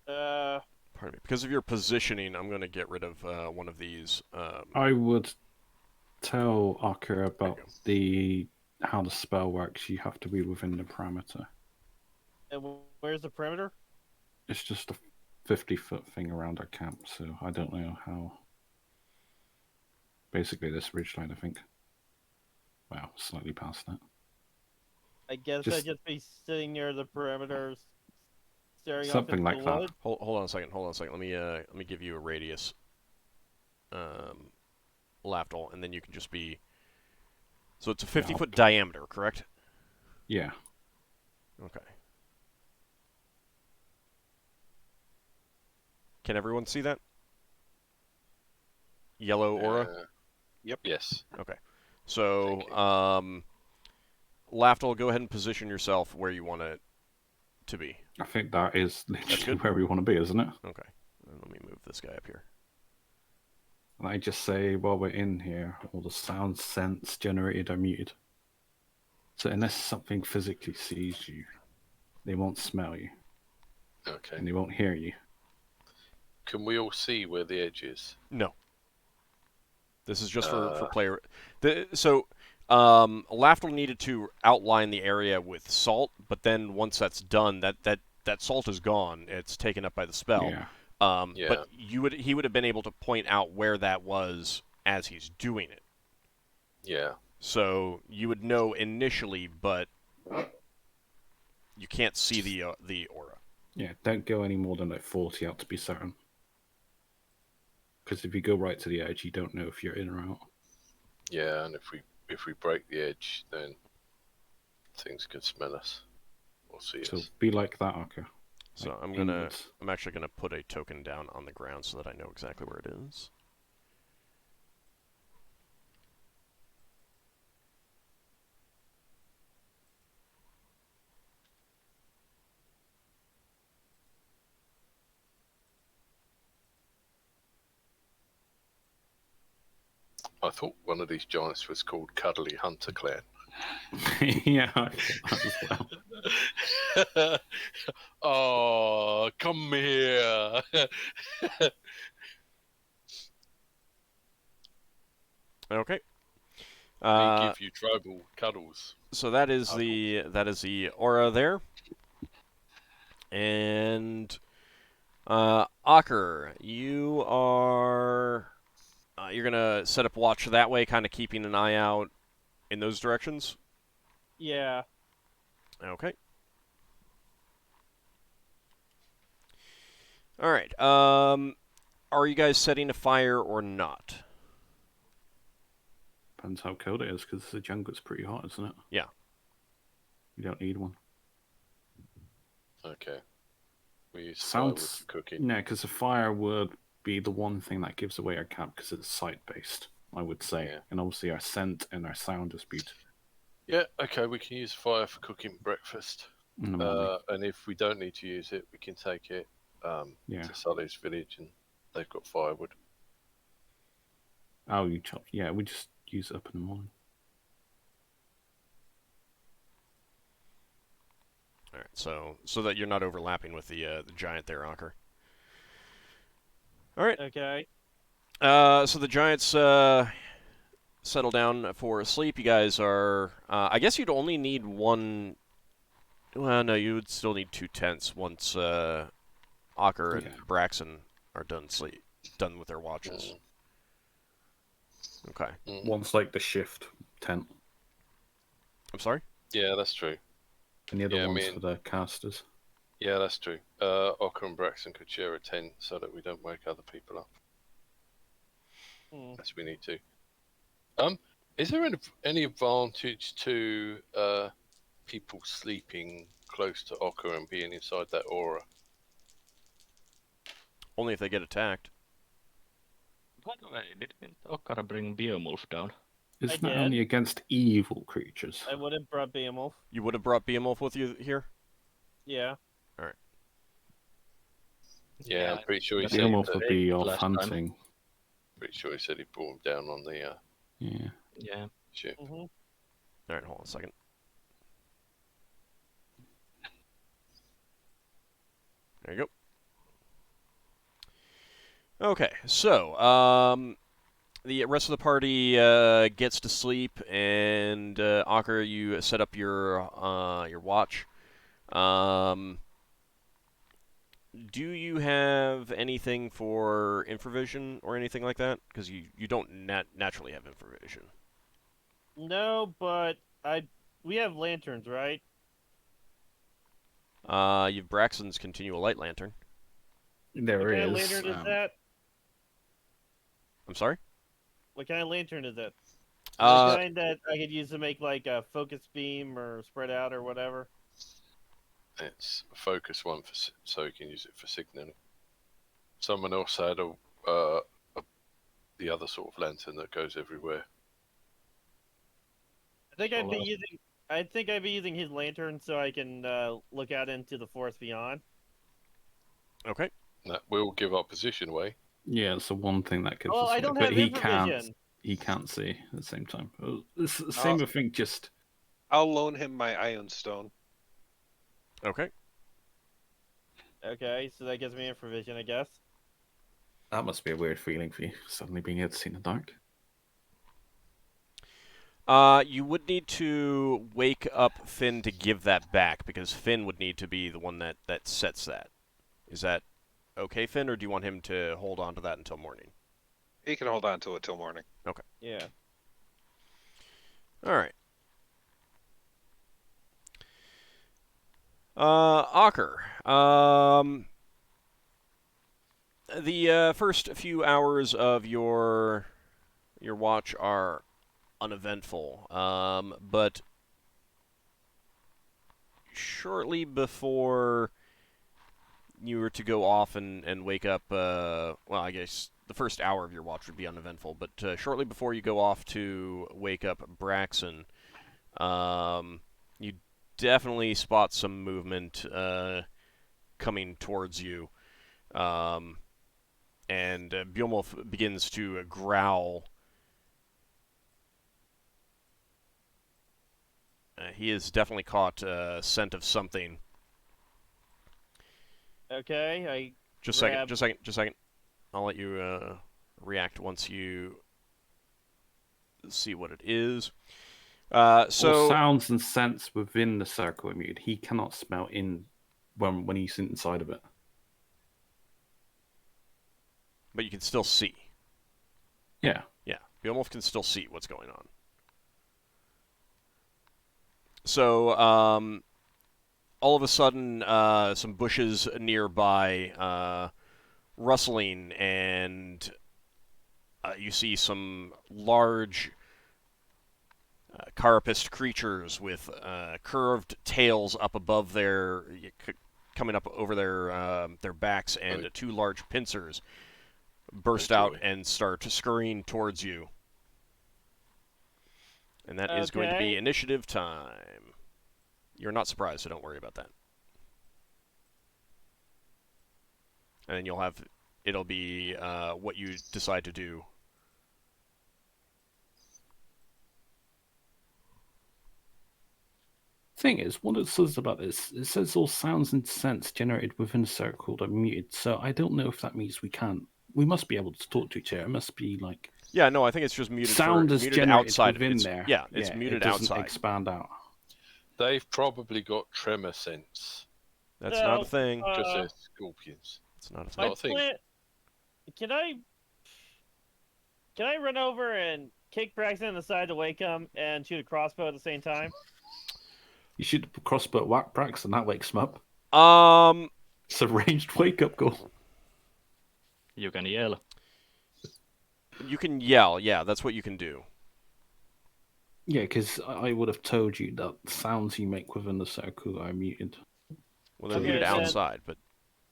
pardon me, because of your positioning, I'm going to get rid of one of these. I would tell Ockar about you how the spell works. You have to be within the parameter. And where's the perimeter? It's just a 50-foot thing around our camp, so I don't know how. Basically, this ridgeline, I think. Wow, slightly past that. I guess Just- I'd just be sitting near the perimeter, staring Something off like into that. the wood. Hold on a second. Hold on a second. Let me give you a radius. Lafdul, and then you can just be. So it's a 50-foot diameter, correct? Yeah. Okay. Can everyone see that? Yellow aura? Yep. Yes. Okay. So, Lafdul, go ahead and position yourself where you want it to be. I think that is literally good. where we want to be, isn't it? Okay. And let me move this guy up here. And I just say, while we're in here, all the sound sense generated are muted. So unless something physically sees you, they won't smell you, Okay. and they won't hear you. Can we all see where the edge is? No. This is just for player. Lafdul needed to outline the area with salt, but then once that's done, that salt is gone. It's taken up by the spell. Yeah. Yeah. But he would have been able to point out where that was as he's doing it. Yeah. So you would know initially, but you can't see the aura. Yeah, don't go any more than like 40 out to be certain. Because if you go right to the edge, you don't know if you're in or out. Yeah, and if we break the edge, then things could smell us or see So us. be like that, Ockar. So Like I'm inwards. actually gonna put a token down on the ground so that I know exactly where it is. I thought one of these giants was called Cuddly Hunter Clan. Yeah, I thought that as well. Oh, come here. Okay. We give you tribal cuddles. So that is the aura there. And Ockar, you are you're gonna set up watch that way, kind of keeping an eye out in those directions. Yeah. Okay. All right. Are you guys setting a fire or not? Depends how cold it is, because the jungle's pretty hot, isn't it? Yeah. You don't need one. Okay. We use firewood Sounds... for cooking. No, because the fire would be the one thing that gives away our camp, because it's sight-based, I would say. Yeah. And obviously our scent and our sound is muted. Yeah, okay, we can use fire for cooking breakfast. In the morning. And if we don't need to use it, we can take it Yeah. to Sully's village and they've got firewood. Oh, you chop. Yeah, we just use it up in the morning. All right. So that you're not overlapping with the giant there, Ockar. All right. Okay. So the giants settle down for sleep. You guys are. I guess you'd only need one. Well, no, you would still need 2 tents once Ockar and Braxon are done with their watches. Okay. One's like the shift tent, I'm sorry? Yeah, that's true. and the other Yeah, one's for the casters. Yeah, that's true. Ockar and Braxon could share a tent so that we don't wake other people up. as we need to. Is there any advantage to people sleeping close to Ockar and being inside that aura? Only if they get attacked. By the way, didn't Ockar bring Beowulf down? Isn't I that did. only against evil creatures? I would have brought Beowulf. You would have brought Beowulf with you here? Yeah. Yeah, I'm pretty sure he said Beowulf that. would be off last time. hunting. Pretty sure he said he brought him down on the Yeah. Yeah. ship. Mm-hmm. Alright, hold on a second. There you go. Okay, so, the rest of the party gets to sleep, and Ockar, you set up your watch. Do you have anything for infravision or anything like that? Because you don't naturally have infravision. No, but we have lanterns, right? You have Braxon's continual light lantern. There What kind of is. lantern is that? I'm sorry? What kind of lantern is it? The Uh, kind that I could use to make like a focus beam or spread out or whatever. It's a focus one so you can use it for signaling. Someone else had the other sort of lantern that goes everywhere. I think I'd be Solas. using. I think I'd be using his lantern so I can look out into the forest beyond. okay. That will give our position away. Yeah, it's the one thing that gives Oh, us I away, don't but have he infravision. can't see at the same time. It's the same thing, just I'll loan him my Iron Stone. Okay. Okay, so that gives me infravision, I guess. that must be a weird feeling for you, suddenly being able to see in the dark. You would need to wake up Finn to give that back, because Finn would need to be the one that sets that. Is that okay, Finn, or do you want him to hold on to that until morning? He can hold on to it till morning. Yeah. All right. Ockar. The first few hours of your watch are uneventful, but shortly before you were to go off and wake up, well, I guess the first hour of your watch would be uneventful, but shortly before you go off to wake up Braxon, you definitely spot some movement coming towards you. And Beowulf begins to growl. He has definitely caught scent of something. Okay, I Just grab... a second. I'll let you react once you see what it is. All So sounds and scents within the circle are muted. He cannot smell in when he's inside of it. but you can still see. Yeah. Yeah, Beowulf can still see what's going on. So, all of a sudden, some bushes nearby rustling, and you see some large carapaced creatures with curved tails up above coming up over their backs, and two large pincers burst out and start scurrying towards you. And that is going to be Okay. initiative time. You're not surprised, so don't worry about that. And then it'll be what you decide to do. Thing is, what it says about this, it says all sounds and scents generated within a circle are muted. So I don't know if that means we can't. We must be able to talk to each other. It must be like Yeah, no, I think it's just muted. sound is muted generated outside within it's, there. Yeah, it's muted it doesn't outside. expand out. They've probably got tremor sense. That's So, not a thing. Just as scorpions. It's not a It's thing. not a thing. Can I run over and kick Braxton in the side to wake him and shoot a crossbow at the same time? You should crossbow whack Braxon, and that wakes him up. It's a ranged wake up call. You can yell. You can yell. Yeah, that's what you can do. Yeah, because I would have told you that sounds you make within the circle are muted. Well, they're Okay, muted then- outside, but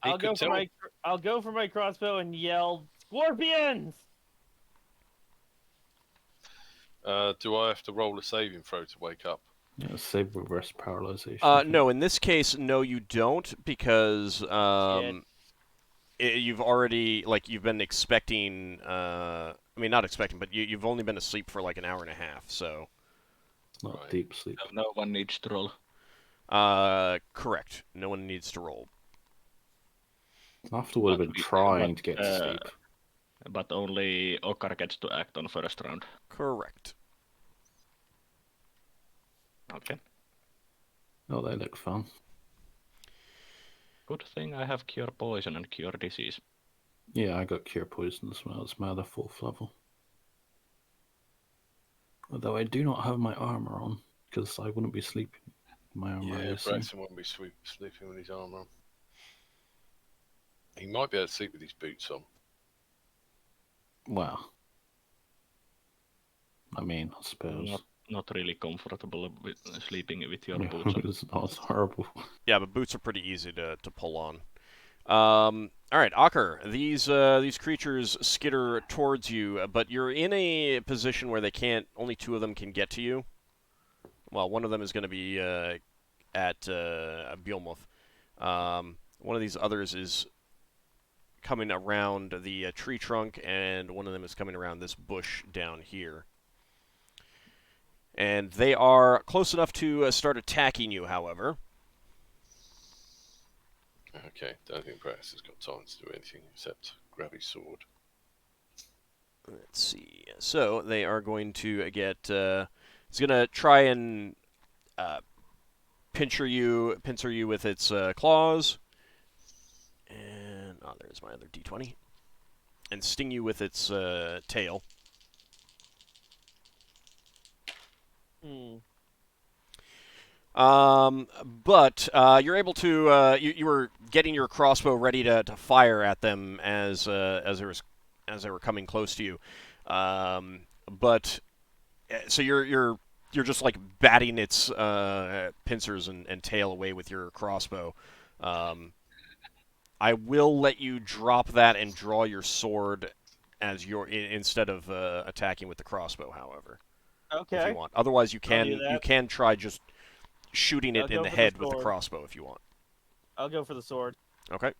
He I'll could go for my crossbow and yell, "Scorpions!" Do I have to roll a saving throw to wake up? Yeah, save reverse paralyzation. no. In this case, no, you don't, because you've already you've been expecting. I mean, not expecting, but you've only been asleep for like an hour and a half. So, It's not Right. deep sleep. No one needs to roll. correct. No one needs to roll. After would have been trying to get to sleep. But only Ockar gets to act on first round. Correct. Okay. Oh, they look fun. Good thing I have Cure Poison and Cure Disease. Yeah, I got Cure Poison as well. It's my other 4th level. Although I do not have my armor on, because I wouldn't be sleeping. My armor, I Yeah, assume. Braxon won't be sleeping with his armor on. He might be able to sleep with his boots on. Well, I mean, I suppose. Not really comfortable with sleeping with your boots on. It's not horrible. Yeah, but boots are pretty easy to pull on. All right, Ockar. These creatures skitter towards you, but you're in a position where they can't. Only 2 of them can get to you. Well, one of them is going to be at Bjolmoth. One of these others is coming around the tree trunk, and one of them is coming around this bush down here. And they are close enough to start attacking you, however. Okay, don't think Brax has got time to do anything except grab his sword. Let's see. So they are going to get. It's going to try and pincer you with its claws. And there's my other d20. And sting you with its tail. But you're able to. You were getting your crossbow ready to fire at them as they were coming close to you. But so you're just like batting its pincers and tail away with your crossbow. I will let you drop that and draw your sword as instead of attacking with the crossbow. However, if Okay. you want. Otherwise, you I'll do can that. try just shooting it I'll in go the for the head with the sword. crossbow if you want. I'll go for the sword. Okay.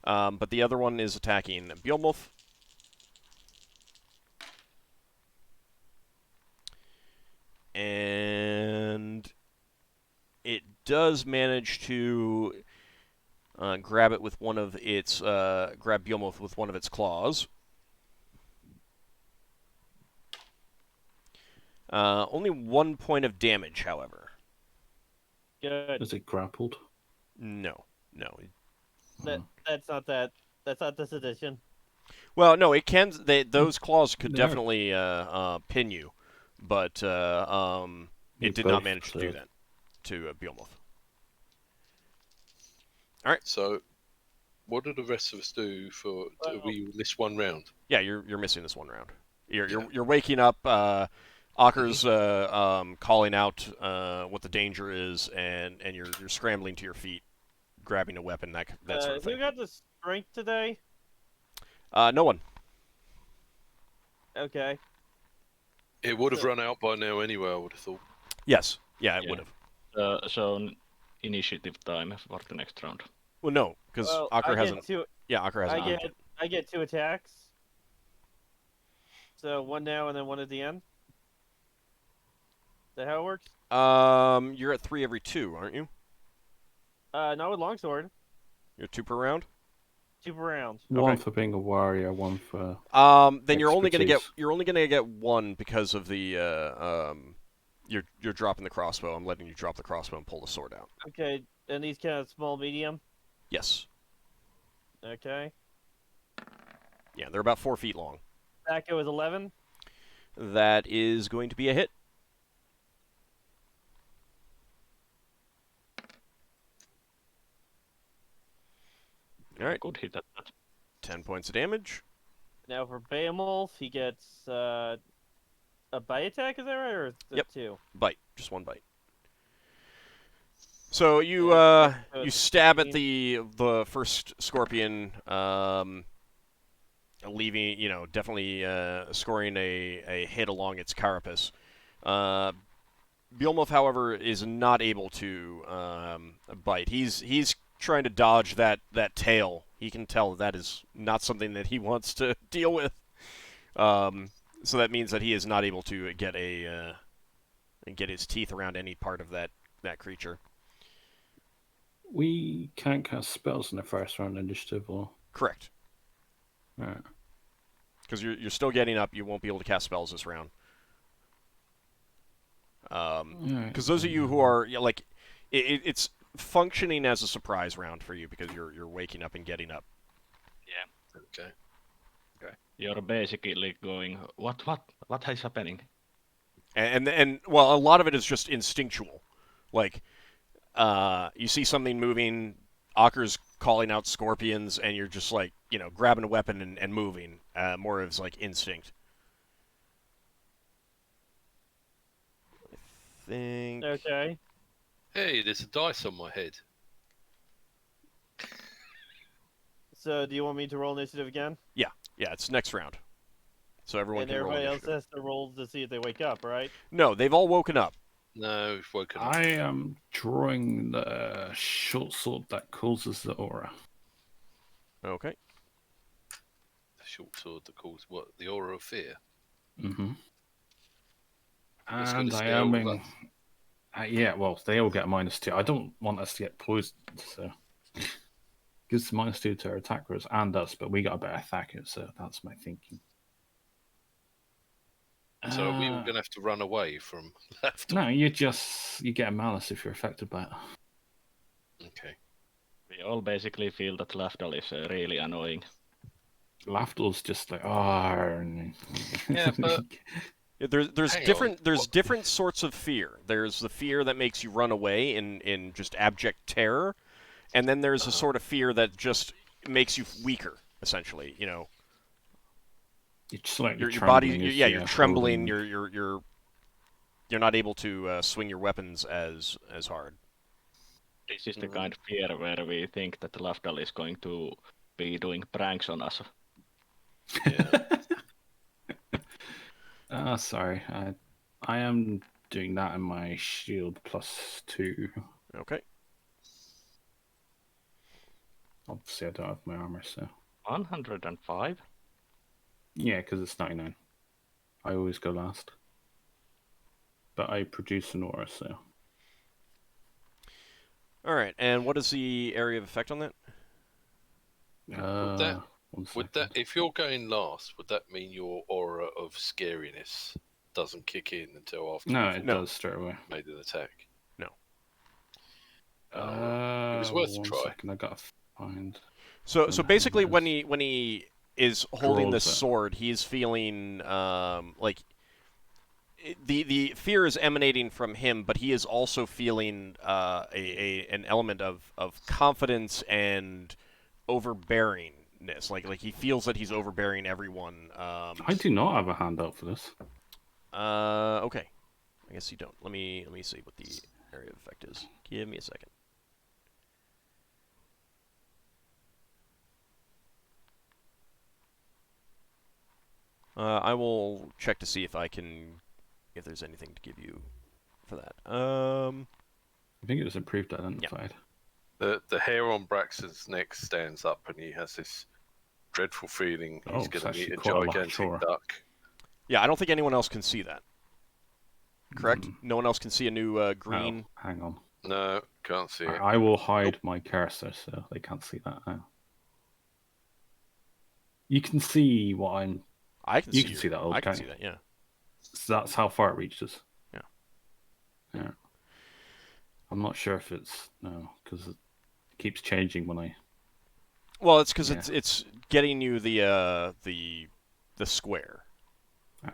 But the other one is attacking Bjolmoth. And it does manage to grab it with one of its grab Bjolmoth with one of its claws. Only 1 point of damage, however. Good. Is it grappled? No. That's not this edition. Well, no, it can. Those claws could They are. definitely pin you, but it did not manage to do that to Bjolmoth. All right. So, what do the rest of us do for? Do we this one round? Yeah, you're missing this one round. You're waking up. Ockar's calling out what the danger is, and you're scrambling to your feet, grabbing a weapon, that sort of Who thing. got the strength today? No one. Okay. It would have run out by now anyway. I would have thought. Yes. Yeah, it Yeah. would have. So initiative time for the next round. Well, no, because Well, Ockar I hasn't. get two. Yeah, Ockar hasn't. I get 2 attacks. So 1 now and then 1 at the end. Is that how it works? You're at 3 every 2, aren't you? Not with longsword. You're 2 per round. 2 per round. One Okay. for being a warrior, one for. Then you're only Expertise. gonna get 1 because of the you're dropping the crossbow. I'm letting you drop the crossbow and pull the sword out. Okay, and these kind of small, medium. Yes. Okay. Yeah, they're about 4 feet long. That goes 11. That is going to be a hit. All right. Good hit at that. 10 points of damage. Now for Behemoth, he gets a bite attack. Is that right, or is it Yep. 2? Bite, just 1 bite. So you Yeah, so you it's stab at 16. the first scorpion, leaving definitely scoring a hit along its carapace. Behemoth, however, is not able to bite. He's trying to dodge that tail. He can tell that is not something that he wants to deal with. So that means that he is not able to get his teeth around any part of that creature. We can't cast spells in the first round initiative, or Correct. right. Because you're still getting up, you won't be able to cast spells this round. Because those of you who are it's functioning as a surprise round for you because you're waking up and getting up. Yeah. Okay. You're basically going, what is happening? And well, a lot of it is just instinctual. Like you see something moving, Ockar's calling out scorpions, and you're just like grabbing a weapon and moving. More of like instinct. I think. Okay. Hey, there's a dice on my head. So do you want me to roll initiative again? Yeah, it's next round. So everyone And can roll everybody else initiative. has to roll to see if they wake up, right? No, they've all woken up. No, we've woken up. I am drawing the short sword that causes the aura. Okay. The short sword that calls what? The aura of fear. Mm-hmm. It's gonna And I scare am all of in. us. Yeah, well, they all get a -2. I don't want us to get poisoned, so gives -2 to our attackers and us, but we got a better attacker, so that's my thinking. So are we all gonna have to run away from Lafdul? No, you get a malice if you're affected by it. Okay. We all basically feel that Lafdul is really annoying. Lafdul's just like, oh. Yeah, but There's hang different on. there's different sorts of fear. There's the fear that makes you run away in just abject terror, and then there's a sort of fear that just makes you weaker, essentially. It's just like Your body, trembling as you're trembling. holding- You're not able to swing your weapons as hard. This is the kind of fear where we think that Lafdul is going to be doing pranks on us. Yeah. Sorry. I am doing that in my shield +2. Okay. Obviously, I don't have my armor, so 105? yeah, because it's 99. I always go last, but I produce an aura, so. All right. And what is the area of effect on that? Would that, if you're going last, would that mean your aura of scariness doesn't kick in until after No, you've it No. does straight away. made an attack? No. It was worth a 1 try. second, I gotta find. So And basically, how when does- he is holding this Draws it. sword, he's feeling like the fear is emanating from him, but he is also feeling an element of confidence and overbearingness. Like he feels that he's overbearing everyone. I do not have a handout for this. Okay. I guess you don't. Let me see what the area of effect is. Give me a second. I will check to see if there's anything to give you for that. I think it was improved identified. The hair on Braxon's neck stands up, and he has this dreadful feeling Oh, he's it's going to meet actually a quite a lot gigantic shorter. duck. Yeah, I don't think anyone else can see that. Correct? Mm. No one else can see a new green. Oh, hang on. No, can't see it. I will hide my cursor so they can't see that now. You can see what I'm. I can You see can your- see that old I can guy. see that. Yeah. So that's how far it reaches. Yeah. Yeah. I'm not sure if it's no because it keeps changing when I. Well, it's because Yeah. it's getting you the square.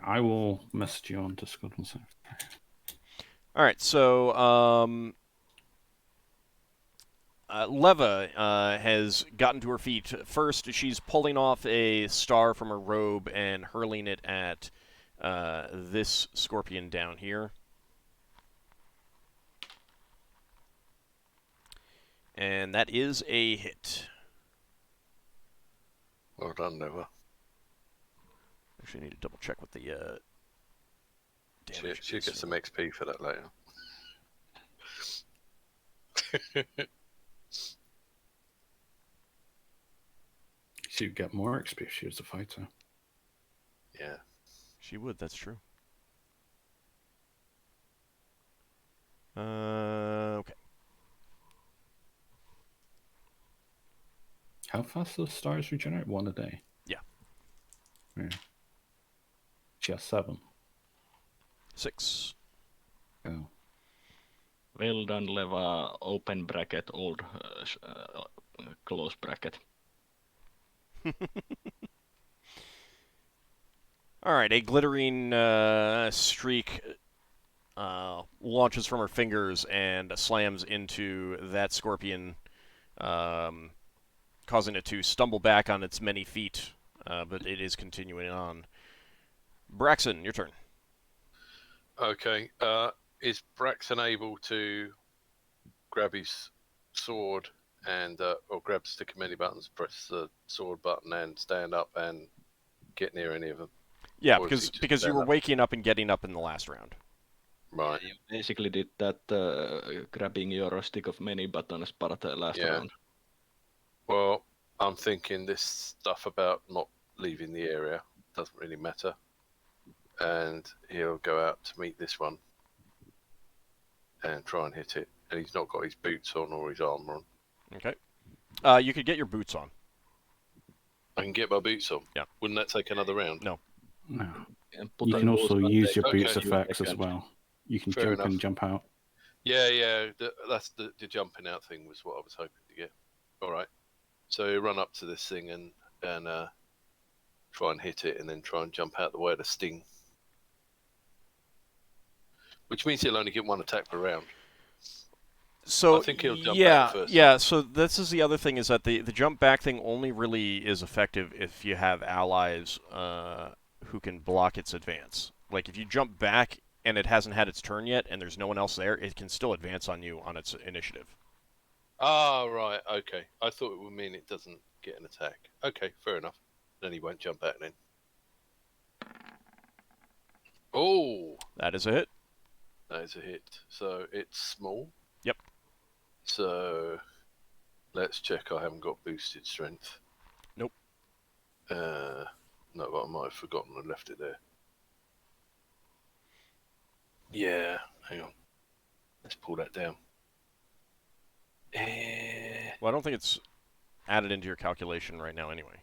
I will message you on Discord and say. All right. So Leva has gotten to her feet. First, she's pulling off a star from her robe and hurling it at this scorpion down here. And that is a hit. Well done, Nova. Actually, I need to double check what the damage She'll is. get some XP for that later. She'd get more XP if she was a fighter. Yeah. She would, that's true. Okay. How fast those stars regenerate? 1 a day. Yeah. Yeah. She has 7. 6. Oh. Well done, Leva. Open bracket, close bracket. Alright, a glittering streak launches from her fingers and slams into that scorpion, causing it to stumble back on its many feet, but it is continuing on. Braxon, your turn. Okay. Is Braxon able to grab his sword and or grab stick of many buttons, press the sword button, and stand up and get near any of them? Yeah, Or is he because just you were stand up? waking up and getting up in the last round. Right. You basically did that grabbing your stick of many buttons part last Yeah. round. Well, I'm thinking this stuff about not leaving the area doesn't really matter. And he'll go out to meet this one and try and hit it. And he's not got his boots on or his armor on. Okay. You could get your boots on. I can get my boots on. Yeah. Wouldn't that take another round? No. No. And You put can on also those use one your Okay. boots effects as second. well. You can Fair jump enough. in, jump out. Yeah. That's the jumping out thing was what I was hoping to get. All right. So run up to this thing and try and hit it, and then try and jump out the way of the sting. Which means he'll only get one attack per round. So I think he'll jump yeah, back first. yeah. So this is the other thing is that the jump back thing only really is effective if you have allies who can block its advance. Like if you jump back and it hasn't had its turn yet, and there's no one else there, it can still advance on you on its initiative. Ah, right. Okay. I thought it would mean it doesn't get an attack. Okay, fair enough. Then he won't jump back then. Oh, That is a hit. that is a hit. So it's small. Yep. So let's check I haven't got boosted strength. Nope. No, but I might have forgotten I left it there. Yeah, hang on. Let's pull that down. Well, I don't think it's added into your calculation right now anyway.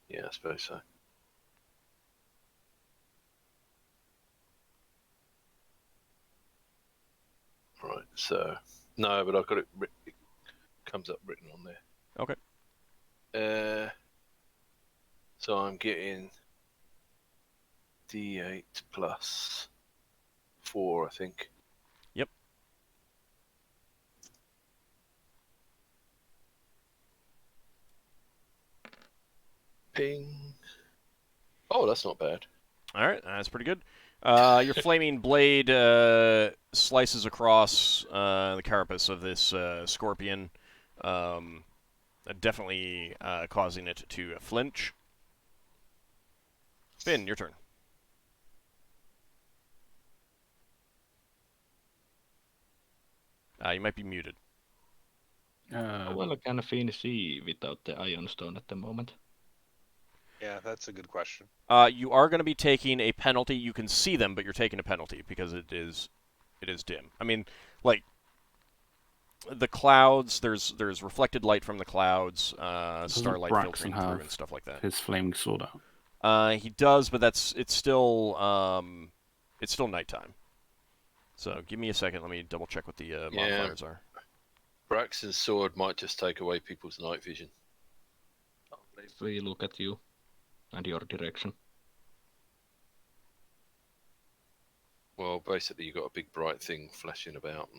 Yeah, I suppose so. Right, so no, but I've got it. It comes up written on there. Okay. So I'm getting D8 plus 4, I think. Yep. Ping. Oh, that's not bad. All right, that's pretty good. Your flaming blade slices across the carapace of this scorpion, definitely causing it to flinch. Finn, your turn. You might be muted. How well can Finn see without the Iron Stone at the moment? Yeah, that's a good question. You are going to be taking a penalty. You can see them, but you're taking a penalty because it is dim. I mean, like the clouds. There's reflected light from the clouds, starlight Braxon filtering through have and stuff like that. his flaming sword out? He does, but it's still nighttime. So give me a second. Let me double check what the modifiers are. Braxton's sword might just take away people's night vision. If we look at you and your direction. Well, basically, you've got a big bright thing flashing about.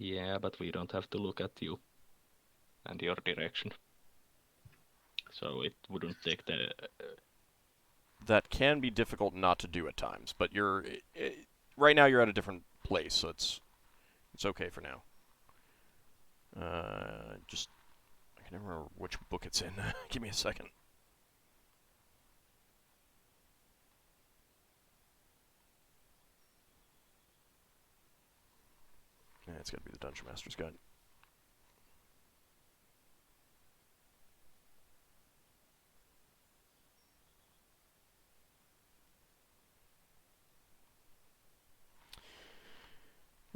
Yeah, but we don't have to look at you and your direction. So it wouldn't take the... That can be difficult not to do at times, but you're right now you're at a different place, so it's okay for now. Just I can never remember which book it's in. Give me a second. Yeah, it's got to be the Dungeon Master's Guide.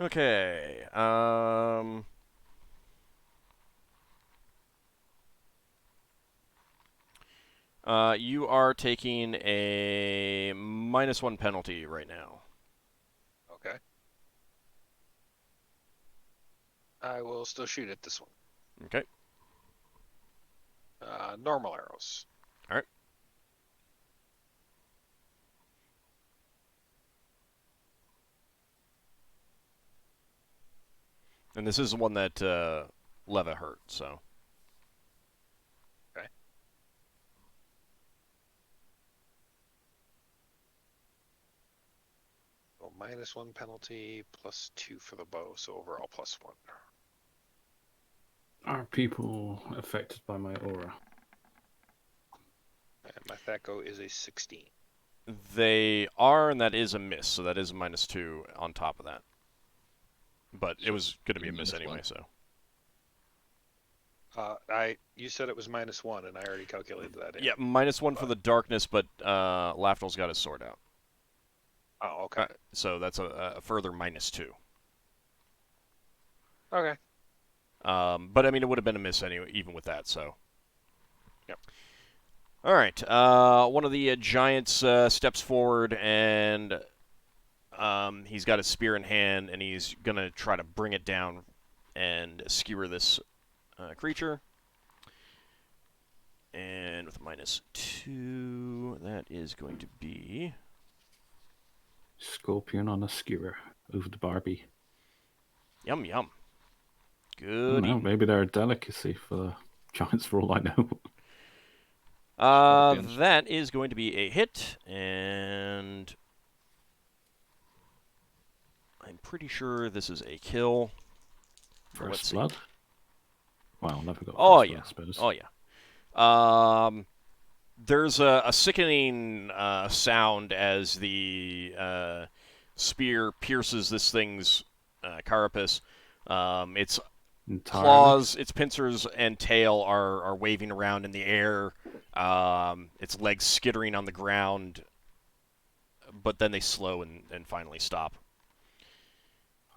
Okay. You are taking a -1 penalty right now. Okay. I will still shoot at this one. Okay. Normal arrows. All right. And this is the one that Leva hurt, so. Okay. Well, -1 penalty, +2 for the bow, so overall +1. Are people affected by my aura? And my THAC0 is a 16. They are, and that is a miss, so that is a -2 on top of that. But it was going to be a miss anyway, so. You said it was -1, and I already calculated that in. Yeah, -1 for the darkness, but Lafdul's got his sword out. Oh, okay. So that's a further -2. Okay. But I mean, it would have been a miss anyway, even with that, so. Yep. All right. One of the giants steps forward, and he's got his spear in hand, and he's going to try to bring it down and skewer this creature. And with -2, that is going to be... Scorpion on a skewer over the Barbie. Yum, yum. Good. Well, maybe they're a delicacy for the giants, for all I know. That is going to be a hit, and I'm pretty sure this is a kill. First blood. Well, never got. Oh first yeah. blood, I suppose. Oh yeah. There's a sickening sound as the spear pierces this thing's carapace. Its Entirely. claws, its pincers, and tail are waving around in the air. Its legs skittering on the ground, but then they slow and finally stop.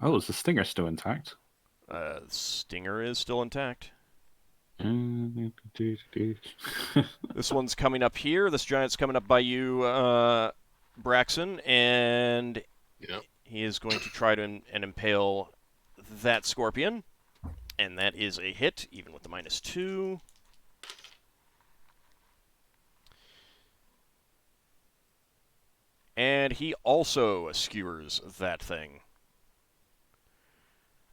Oh, is the stinger still intact? Stinger is still intact. This one's coming up here. This giant's coming up by you, Braxon, and he is going to try to and impale that scorpion. And that is a hit, even with the -2. And he also skewers that thing.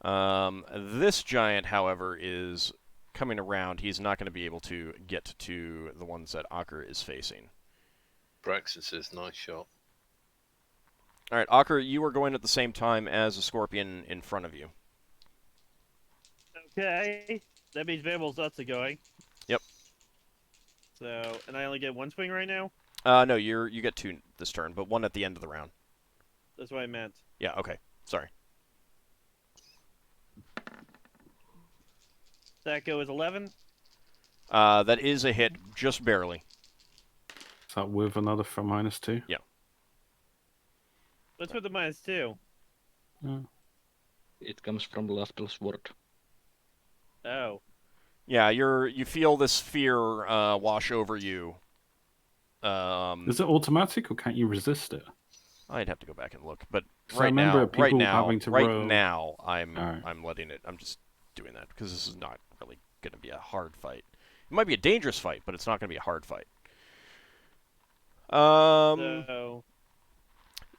This giant, however, is coming around. He's not going to be able to get to the ones that Ockar is facing. Braxon says, nice shot. All right, Ockar, you are going at the same time as a scorpion in front of you. Okay. That means Vample's nuts are going. Yep. So, and I only get one swing right now? No, you get 2 this turn, but 1 at the end of the round. That's what I meant. Yeah, okay. Sorry. THAC0 is 11. That is a hit, just barely. Is that with another for -2? Yeah. What's with the -2? It comes from Lafdul's word. Oh. Yeah, you feel this fear wash over you. Is it automatic, or can't you resist it? I'd have to go back and look, but So I remember people having to roll... now, I'm Alright. letting it. I'm just doing that because this is not really going to be a hard fight. It might be a dangerous fight, but it's not going to be a hard fight.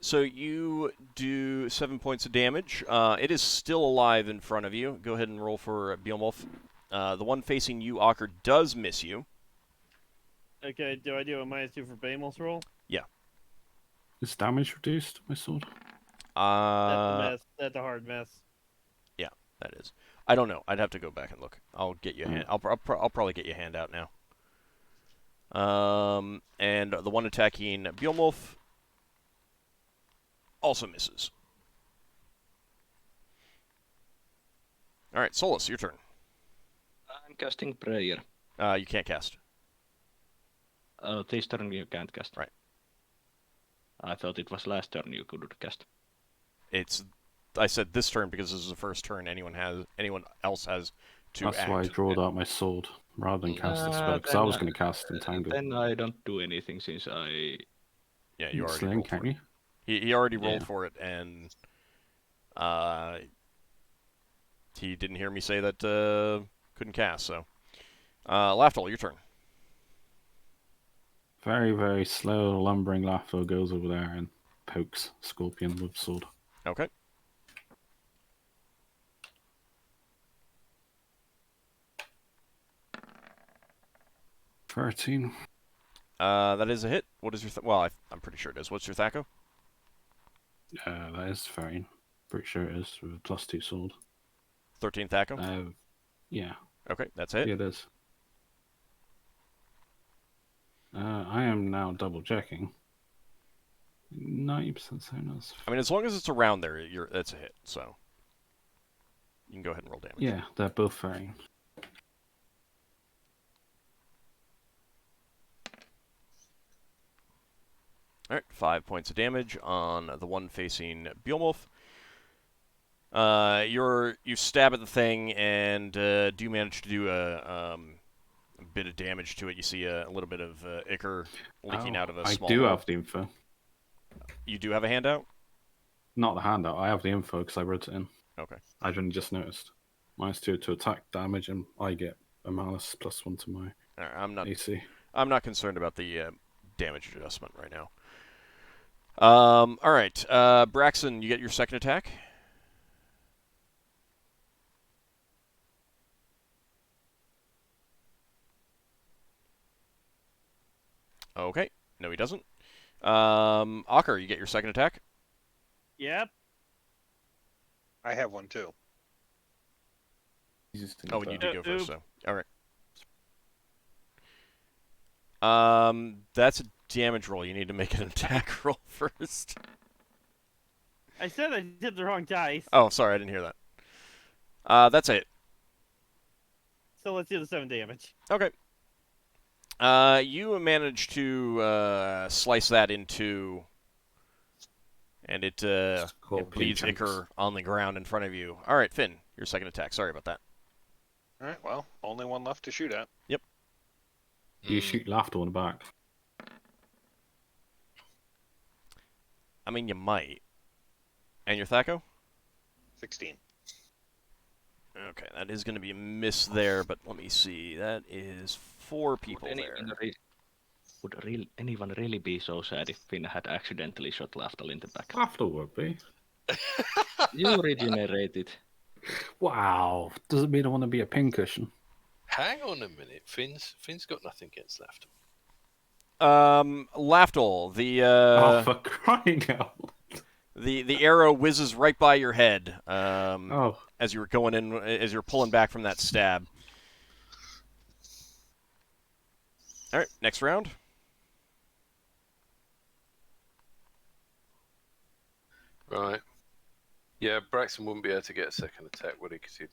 So you do 7 points of damage. It is still alive in front of you. Go ahead and roll for Beowulf. The one facing you, Ockar, does miss you. Okay, do I do a -2 for Behemoth's roll? Yeah. Is damage reduced, my sword? That's a Uh, miss. That's a hard miss. yeah, that is. I don't know. I'd have to go back and look. I'll get you a hand. I'll probably get you a hand out now. And the one attacking Beowulf also misses. All right, Solas, your turn. I'm casting prayer. You can't cast. This turn you can't cast. Right. I thought it was last turn you could cast. I said this turn because this is the first turn anyone else has to That's act. why I drawed out my sword rather than cast the spell, because I was going to cast Entangle. Then I don't do anything since I... Yeah, you already Sling, rolled can't for it. you? He already rolled for it, and he didn't hear me say that couldn't cast. So, Lafdul, your turn. Very, very slow, lumbering Lafdul goes over there and pokes Scorpion with sword. Okay. $13. That is a hit. What is your... well, I'm pretty sure it is. What's your Thaco? That is fine. Pretty sure it is with a +2 sword. 13 Thaco? Yeah. Okay, that's it. Yeah, it is. I am now double checking. 90% soundness. I mean, as long as it's around there, that's a hit. So you can go ahead and roll damage. Yeah, they're both fine. All right, 5 points of damage on the one facing Beowulf. You stab at the thing and do manage to do a bit of damage to it. You see a little bit of ichor leaking out of a small I do hole. have the info. You do have a handout? Not the handout. I have the info because I wrote it in. Okay. I only just noticed. -2 to attack damage, and I get a malus +1 to my All right, AC. I'm not concerned about the damage adjustment right now. All right, Braxon, you get your second attack. Okay. No, he doesn't. Ockar, you get your second attack. Yep. I have one too. Oh, and you did go first, Oop. so all right. That's a damage roll. You need to make an attack roll first. I said I did the wrong dice. Oh, sorry, I didn't hear that. That's it. So let's do the 7 damage. Okay. You managed to slice that in two, and it bleeds ichor on the ground in front of you. All right, Finn, your second attack. Sorry about that. All right, well, only one left to shoot at. Yep. You shoot Lafdul in the back. I mean, you might. And your Thaco? 16. Okay, that is going to be a miss there, but let me see. That is 4 people there. Would anyone really be so sad if Finn had accidentally shot Lafdul in the back? Lafdul would be. You regenerated. Wow. Doesn't mean I want to be a pincushion. Hang on a minute. Finn's got nothing against Lafdul. Lafdul, Oh, for crying out. the arrow whizzes right by your head. Oh. As you were going in, as you were pulling back from that stab. All right, next round. Right. Yeah, Braxon wouldn't be able to get a second attack, would he? Because he'd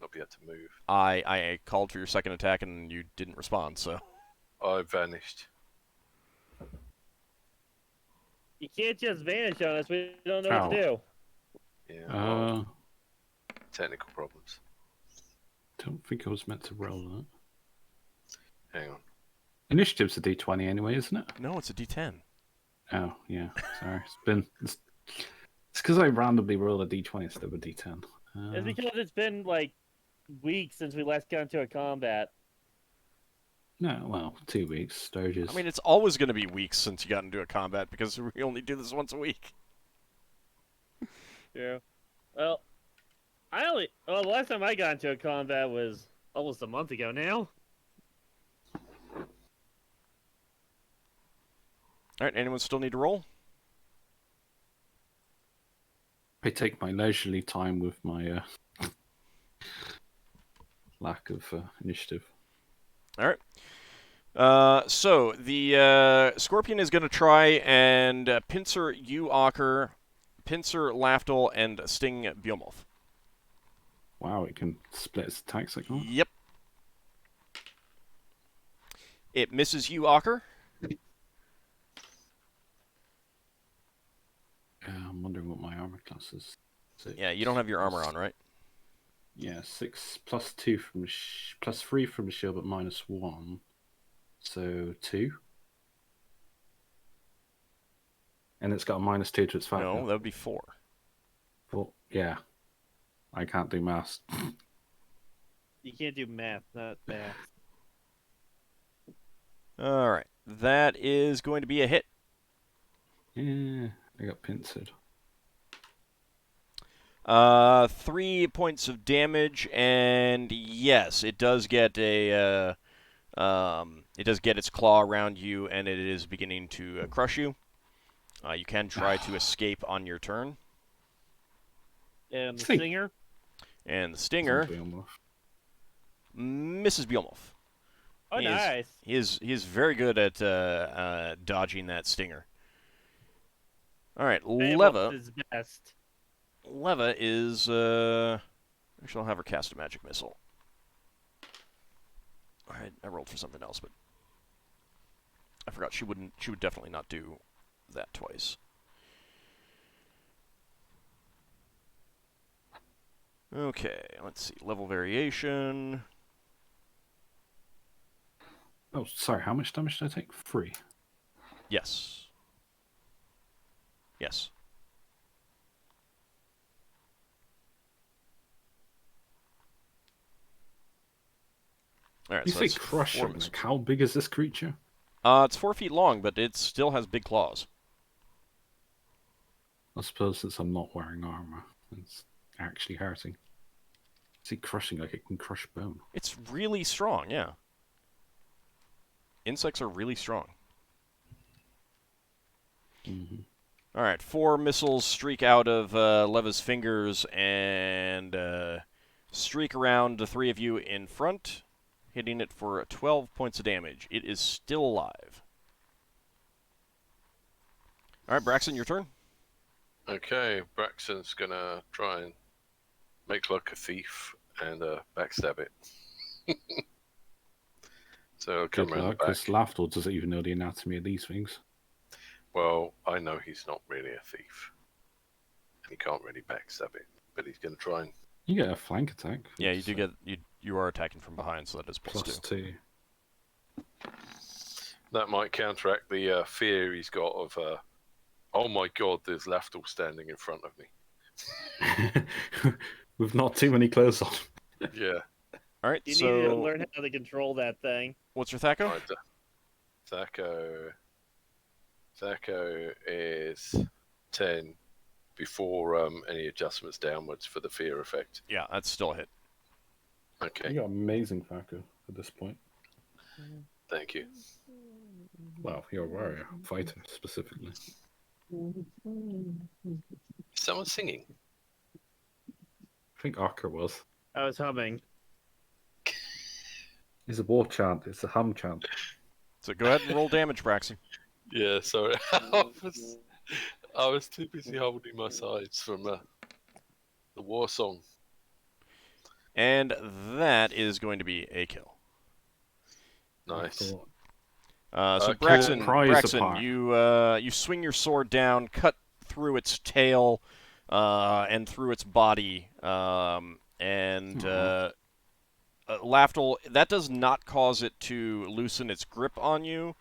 not be able to move. I called for your second attack and you didn't respond, so. I vanished. You can't just vanish on us. We don't know what to do. Yeah. Well, Uh, technical problems. don't think I was meant to roll that. Hang on. Initiative's a D20 anyway, isn't it? No, it's a D10. Oh, yeah. Sorry. It's because I randomly roll a D20 instead of a D10. It's because it's been like weeks since we last got into a combat. No, well, 2 weeks. Sturges. I mean, it's always going to be weeks since you got into a combat because we only do this once a week. True. Well, the last time I got into a combat was almost a month ago now. Alright, anyone still need to roll? I take my leisurely time with my lack of initiative. Alright. So, the Scorpion is going to try and pincer you, Ockar, pincer Lafdul, and sting Bjomolf. Wow, it can split its attacks like that? Yep. It misses you, Ockar. I'm wondering what my armor class is. 6. Yeah, you don't have your armor on, right? Yeah, 6 plus 2 from plus 3 from the shield, but minus 1. So 2. And it's got a minus 2 to its fight. No, that would be 4. Well, yeah. I can't do maths. You can't do math, not math. Alright, that is going to be a hit. Yeah, I got pincered. 3 points of damage, and yes, it does get a it does get its claw around you, and it is beginning to crush you. You can try to escape on your turn, And the Think. stinger? and the stinger misses Bjomolf. Oh, He nice. He is very good at dodging that stinger. All right, Beowulf is best. Leva is actually, I'll have her cast a magic missile. Alright, I rolled for something else, but I forgot she would definitely not do that twice. Okay, let's see. Level variation. Oh, sorry, how much damage did I take? 3. Yes. Yes. Alright, You so say that's crushing. 4 missiles. Like, how big is this creature? It's 4 feet long, but it still has big claws. I suppose since I'm not wearing armor, it's actually hurting. See, crushing like it can crush bone. It's really strong, yeah. Insects are really strong. Mm-hmm. Alright, 4 missiles streak out of Leva's fingers and streak around the 3 of you in front, hitting it for 12 points of damage. It is still alive. Alright, Braxon, your turn. Okay, Braxton's gonna try and make like a thief and backstab it. So I'll come Good around luck, the back. because Lafdul doesn't even know the anatomy of these things. Well, I know he's not really a thief. And he can't really backstab it. But he's going to try and... You get a flank attack. Yeah, you It's, do get you are attacking from behind, so that is plus +2. 2. That might counteract the fear he's got of... oh my god, there's Lafdul standing in front of me. With not too many clothes on. Yeah. Alright, You need to so learn how to control that thing. what's your Thaco? Right, Thaco is 10 before any adjustments downwards for the fear effect. Yeah, that's still a hit. Okay, You got amazing Thaco at this point. thank you. Well, you're a warrior, fighter specifically. Is someone singing? I think Ockar was. I was humming. It's a war chant. It's a hum chant. So go ahead and roll damage, Braxon. Yeah, sorry. I was too busy holding my sides from the war song. And that is going to be a kill. Nice. So Okay. Braxon, Prize Braxon, apart. you swing your sword down, cut through its tail, and through its body, and Lafdul, that does not cause it to loosen its grip on you,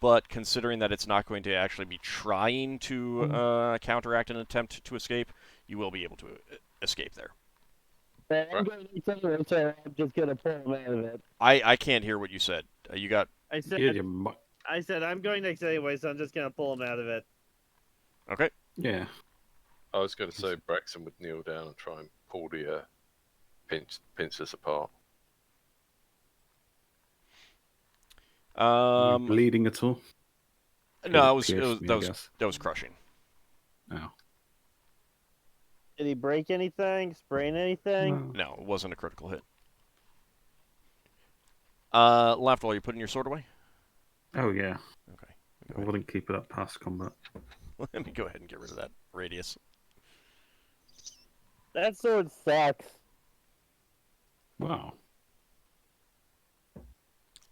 but considering that it's not going to actually be trying to counteract an attempt to escape, you will be able to escape there. I'm just gonna pull him out of it. I can't hear what you said. You got... I said, Yeah, you mu- I'm going next anyway, so I'm just gonna pull him out of it. Okay. yeah. I was going to say Braxon would kneel down and try and pull the pincers apart. You bleeding at all? No, that was crushing. No. Did he break anything? Sprain anything? No, it wasn't a critical hit. Lafdul, are you putting your sword away? Oh yeah. Okay. I wouldn't keep it up past combat. Let me go ahead and get rid of that radius. That sword sucks. Wow.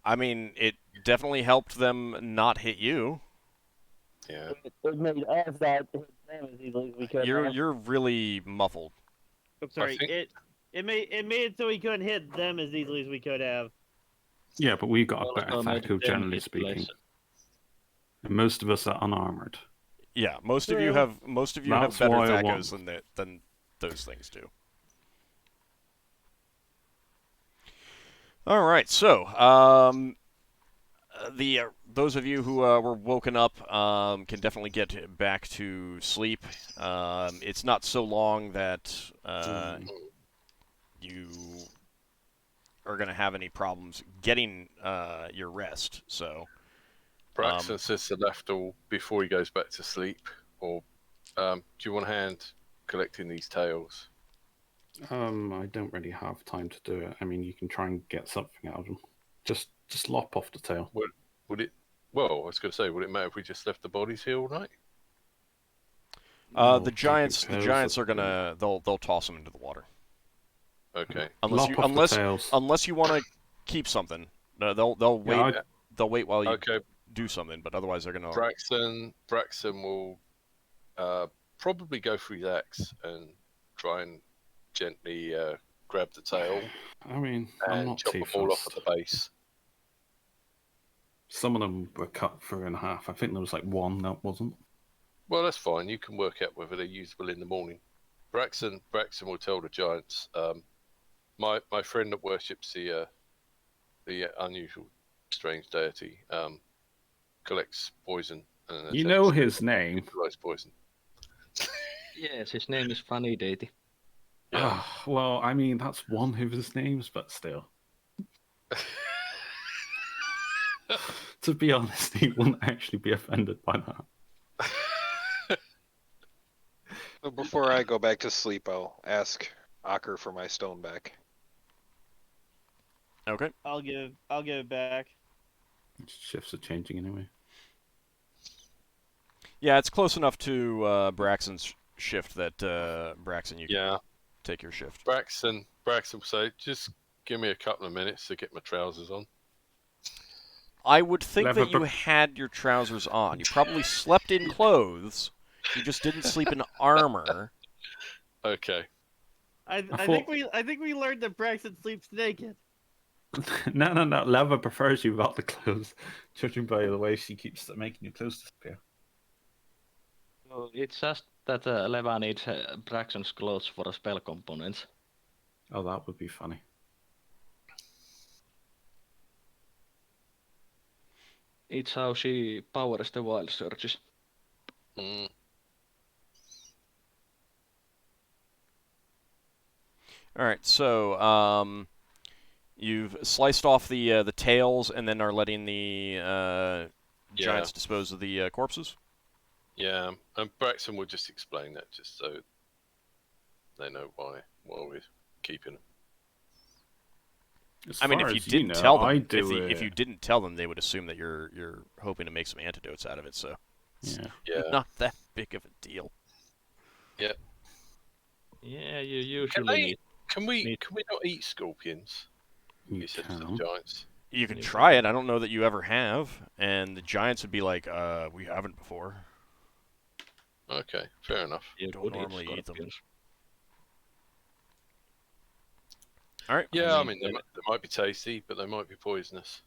I mean, it definitely helped them not hit you. Yeah. It made us not hit them as easily as we could. You're really muffled. I'm sorry. think- It made it so we couldn't hit them as easily as we could have. Yeah, but we got a Also better made tactical, them generally hit speaking. less. And most of us are unarmored. Yeah, most of you True. have That's better why I tacos want- than those things do. All right, so those of you who were woken up can definitely get back to sleep. It's not so long that you are going to have any problems getting your rest. So Braxton says to Lafdul before he goes back to sleep, or do you want a hand collecting these tails? I don't really have time to do it. I mean, you can try and get something out of them. Just lop off the tail. Would it? Well, I was going to say, would it matter if we just left the bodies here all night? No, the giants tails are gonna they'll toss them into the water Okay. unless Lop off the tails. unless you want to keep something. They'll wait. Yeah, They'll wait while you Okay. do something, but otherwise they're gonna. Braxton will probably go for his axe and try and gently grab the tail I mean, I'm and not chop too them all off fussed. at the base. Some of them were cut through in half. I think there was like one that wasn't. Well, that's fine. You can work out whether they're usable in the morning. Braxton will tell the giants. My friend that worships the unusual, strange deity collects poison. And You know his name. neutralize poison. Yes, his name is Funny Deity. Yeah. Well, I mean, that's one of his names, but still. To be honest, he wouldn't actually be offended by that. So before I go back to sleep, I'll ask Ockar for my stone back. Okay. I'll give it back. Shifts are changing anyway. Yeah, it's close enough to Braxton's shift that Braxton, you can Yeah. take your shift. Braxton will say, just give me a couple of minutes to get my trousers on. I would think that you Leather- had your trousers on. You probably slept in clothes. You just didn't sleep in armor. Okay. I thought- think we learned that Braxton sleeps naked. No. Leva prefers you without the clothes, judging by the way she keeps making your clothes disappear. So it's just that Leva needs Braxton's clothes for a spell components. Oh, that would be funny. It's how she powers the wild surges. Mm. All right, so you've sliced off the tails and then are letting the giants dispose of the corpses. Yeah, and Braxton will just explain that just so they know why we're keeping them. As I mean, far if you as didn't know, tell them, I if do you didn't tell them, they would assume that you're hoping to make some antidotes out of it. So it's Yeah. Yeah. not that big of a deal. Yeah, you Can usually they? need. Can we not eat scorpions? You He said to the can. giants. You can Yeah. try it. I don't know that you ever have, and the giants would be like, "We haven't before." Okay, fair enough. You Don't could normally eat them. scorpions. All right. Yeah, I mean, mean they might be tasty, but they might be poisonous.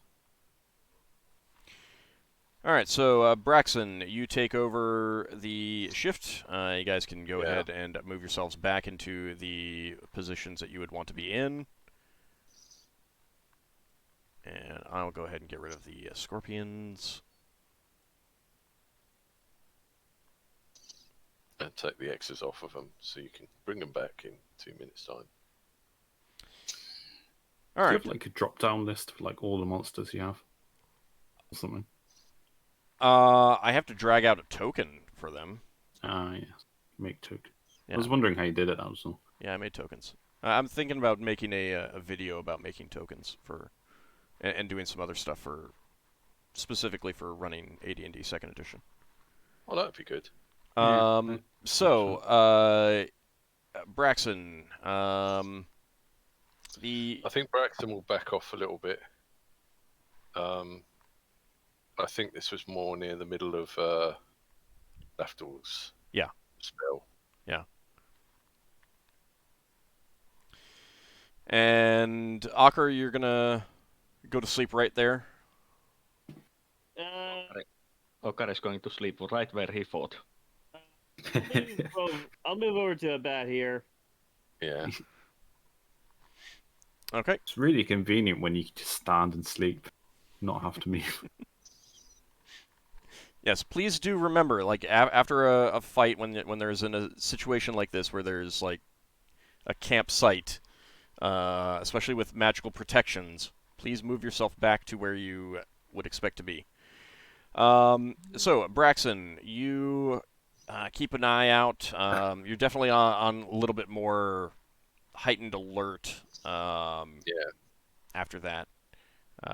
All right, so Braxon, you take over the shift. You guys can go Yeah. ahead and move yourselves back into the positions that you would want to be in. And I'll go ahead and get rid of the scorpions. and take the X's off of them, so you can bring them back in 2 minutes' time. All Do you right. have like a drop-down list for like all the monsters you have, or something? I have to drag out a token for them. Ah, yeah. Make token. Yeah. I was wondering how you did it. Also. Yeah, I made tokens. I'm thinking about making a video about making tokens for, and doing some other stuff for, specifically for running AD&D Second Edition. Well, that'd be good. So, Braxon, I think Braxton will back off a little bit. I think this was more near the middle of Lafdul's spell. Yeah. And Ockar, you're gonna go to sleep right there. Ockar is going to sleep right where he fought. I'll move over to a bat here. Yeah. Okay. It's really convenient when you can just stand and sleep, not have to move. Yes, please do remember, like after a fight, when there's in a situation like this where there's like a campsite, especially with magical protections, please move yourself back to where you would expect to be. So, Braxon, you keep an eye out. You're definitely on a little bit more heightened alert. After that,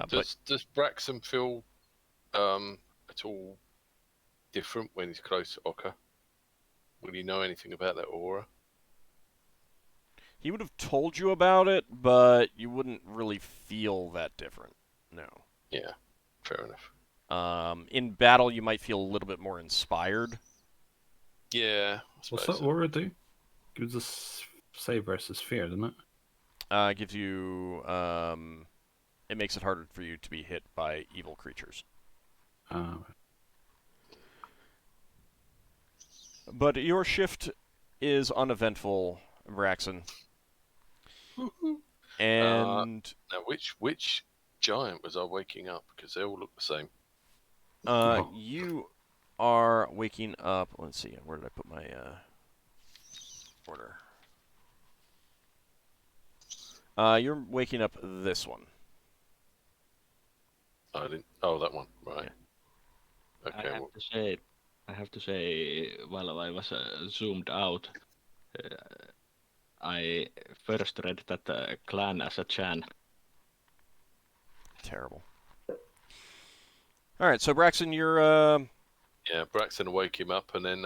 Does Braxton feel at all different when he's close to Ockar? Will you know anything about that aura? he would have told you about it, but you wouldn't really feel that different. No. Yeah, fair enough. In battle, you might feel a little bit more inspired. Yeah. What's that aura do? Gives us save versus fear, doesn't it? It gives you. It makes it harder for you to be hit by evil creatures. But your shift is uneventful, Braxon. And Now, which giant was I waking up? Because they all look the same. you are waking up. Let's see, where did I put my order? You're waking up this one. I didn't. Oh, that one. Right. Okay. I have to say, while I was zoomed out, I first read that clan as a Chan. Terrible. All right, so Braxon, you're. Yeah, Braxton will wake him up, and then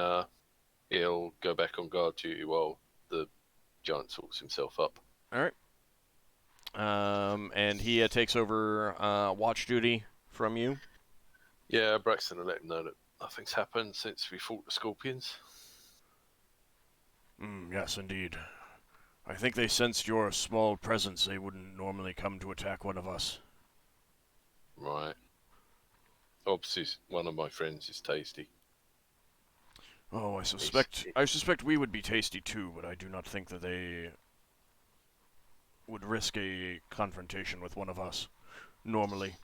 he'll go back on guard duty while the giant sorts himself up. All right. And he takes over watch duty from you. Yeah, Braxton will let him know that nothing's happened since we fought the scorpions. Yes, indeed. I think they sensed your small presence. They wouldn't normally come to attack one of us. Right. Obviously, one of my friends is tasty. Oh, I suspect we would be tasty too, but I do not think that they would risk a confrontation with one of us, normally.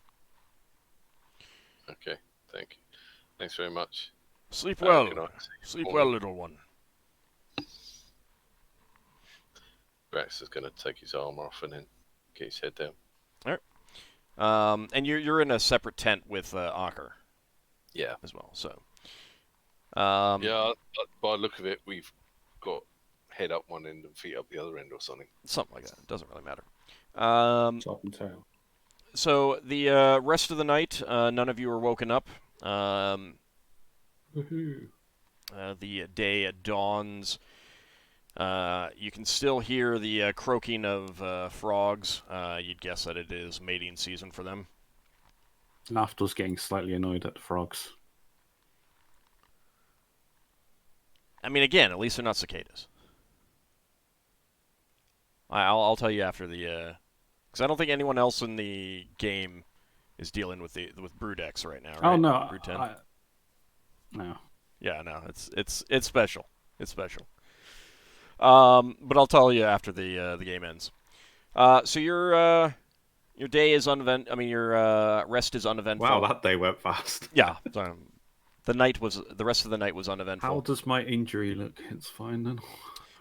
Okay, thank you. Thanks very much. Sleep well. Good night. Sleep well, little one. Braxton's going to take his armor off and then get his head down. And you're in a separate tent with Ockar. Yeah. As well. So. Yeah, by the look of it, we've got head up one end and feet up the other end or something. Something like that. It doesn't really matter. Top and tail. So the rest of the night, none of you are woken up. Woohoo! The day dawns. You can still hear the croaking of frogs. You'd guess that it is mating season for them. Lafdul's getting slightly annoyed at the frogs. I mean, again, at least they're not cicadas. I'll tell you after the, because I don't think anyone else in the game is dealing with Brood-X right now. Right? Oh no! Brood 10. No. Yeah, no, it's special. It's special. But I'll tell you after the game ends. So your day is unevent. I mean, your rest is uneventful. Wow, that day went fast. Yeah. The rest of the night was How uneventful. does my injury look? It's fine then.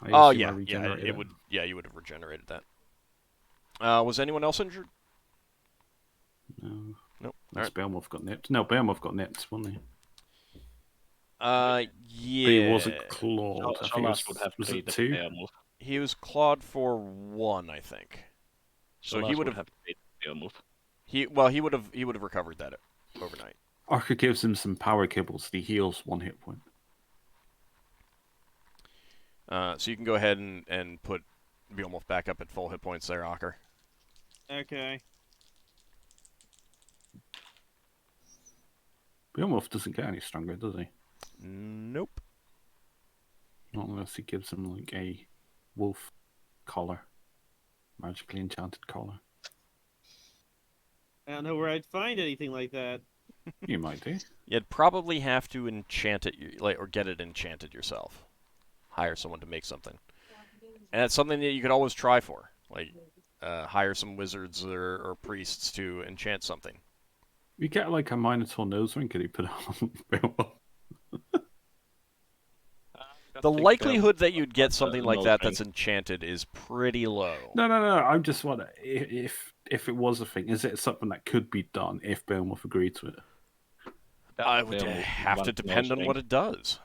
I Oh assume I yeah, regenerated it would. Yeah, you would have regenerated that. Was anyone else injured? No. Nope. Unless Alright. Beowulf got nipped. No, Beowulf got nipped, wasn't he? Yeah. But he wasn't clawed. I think it Solas would have was it treated 2? Beowulf. He was clawed for 1, I think. So he Solas would would have. have treated Beowulf. He would have recovered that overnight. Ockar gives him some power kibbles. He heals 1 hit point. So you can go ahead and put Beowulf back up at full hit points there, Ockar. Okay. Beowulf doesn't get any stronger, does he? Nope. Not unless he gives him like a wolf collar. Magically enchanted collar. I don't know where I'd find anything like that. You might do. You'd probably have to enchant it, or get it enchanted yourself. Hire someone to make something, and it's something that you could always try for. Like, hire some wizards or priests to enchant something. You get like a Minotaur nose ring, could he put it on Beowulf? The likelihood that you'd get something like nose that ring. that's enchanted is pretty low. No. I'm just wondering if it was a thing, is it something that could be done if Beowulf agreed to it? I would Beowulf have to wants depend nose on ring. what it does.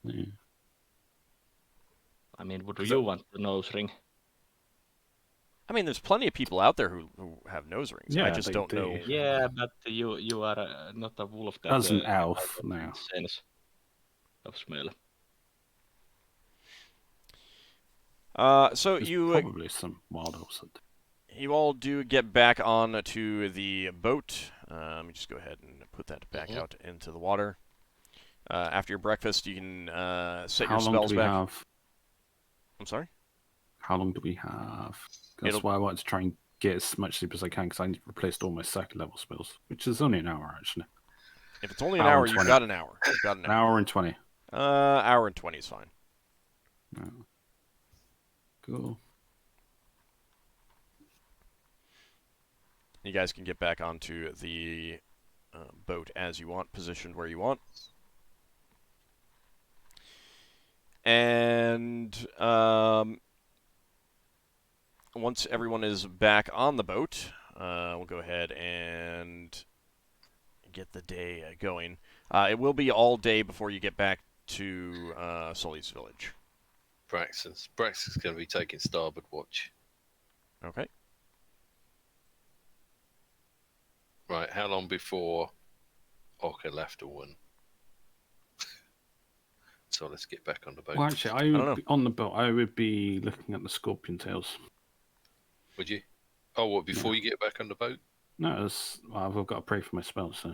Yeah. I mean, would you want the nose ring? I mean, there's plenty of people out there who have nose rings. I Yeah, just they don't do. know. Yeah, but you are not a wolf that As an has elf a now. sense of smell. So There's you probably some wild elves that you all do get back on to the boat. Let me just go ahead and put that back out into the water. After your breakfast, you can set How your long spells do we back. have? I'm sorry? How long do we have? That's It'll- why I wanted to try and get as much sleep as I can, because I replaced all my second level spells, which is only an hour actually. If it's only an Hour hour, and you've 20. got an hour. You've got an An hour. hour and 20. Hour and 20 is fine. Oh. Cool. You guys can get back onto the boat as you want, positioned where you want. And once everyone is back on the boat, we'll go ahead and get the day going. It will be all day before you get back to Sully's village. Braxon's going to be taking starboard watch. Okay. Right, how long before Ockar left one? So let's get back on the boat. Well, actually, I don't would know. be, on the boat, I would be looking at the scorpion tails. Would you? Oh, what, before you get back on the boat? No, I've got to pray for my spells, so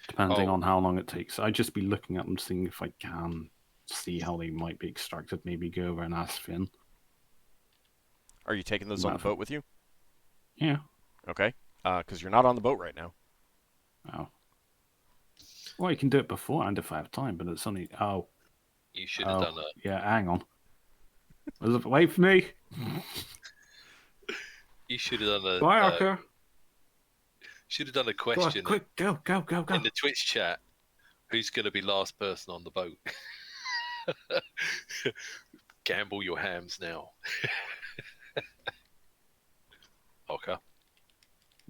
depending Oh. on how long it takes, I'd just be looking at them, seeing if I can see how they might be extracted. Maybe go over and ask Finn. Are you taking those on the boat with you? Yeah. Okay. Because you're not on the boat right now. Oh. Well, you can do it beforehand if I have time, but it's only. Oh. You should have done that. Yeah, hang on. Wait for me. You should have done a. Bye, Ockar. Should have done a Go on, question quick, go. in the Twitch chat. Who's going to be last person on the boat? Gamble your hams now. Ockar.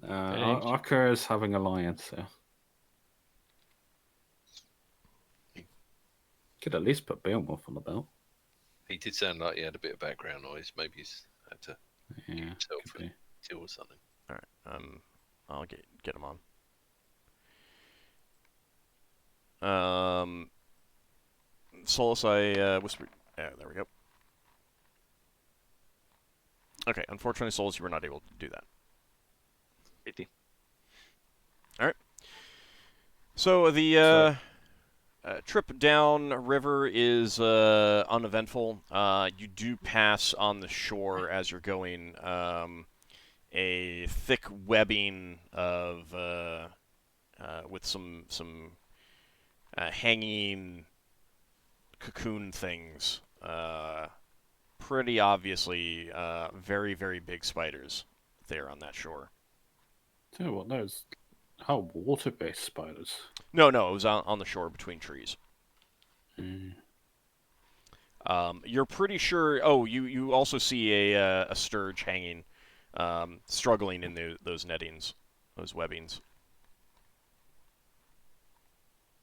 Ockar is having alliance, so. Could at least put Beowulf on the belt. He did sound like he had a bit of background noise. Maybe he's had to Yeah, himself could be. deal with something. All right. I'll get him on. Solas, I whispered. There we go. Okay. Unfortunately, Solas, you were not able to do that. Pity. All right. So the trip down river is uneventful. You do pass on the shore as you're going a thick webbing of with some hanging cocoon things. Pretty obviously, very very big spiders there on that shore. Tell you what, those Oh, water-based spiders. No, it was on the shore between trees. Mm. You're pretty sure. Oh, you also see a sturge hanging, struggling in those nettings, those webbings.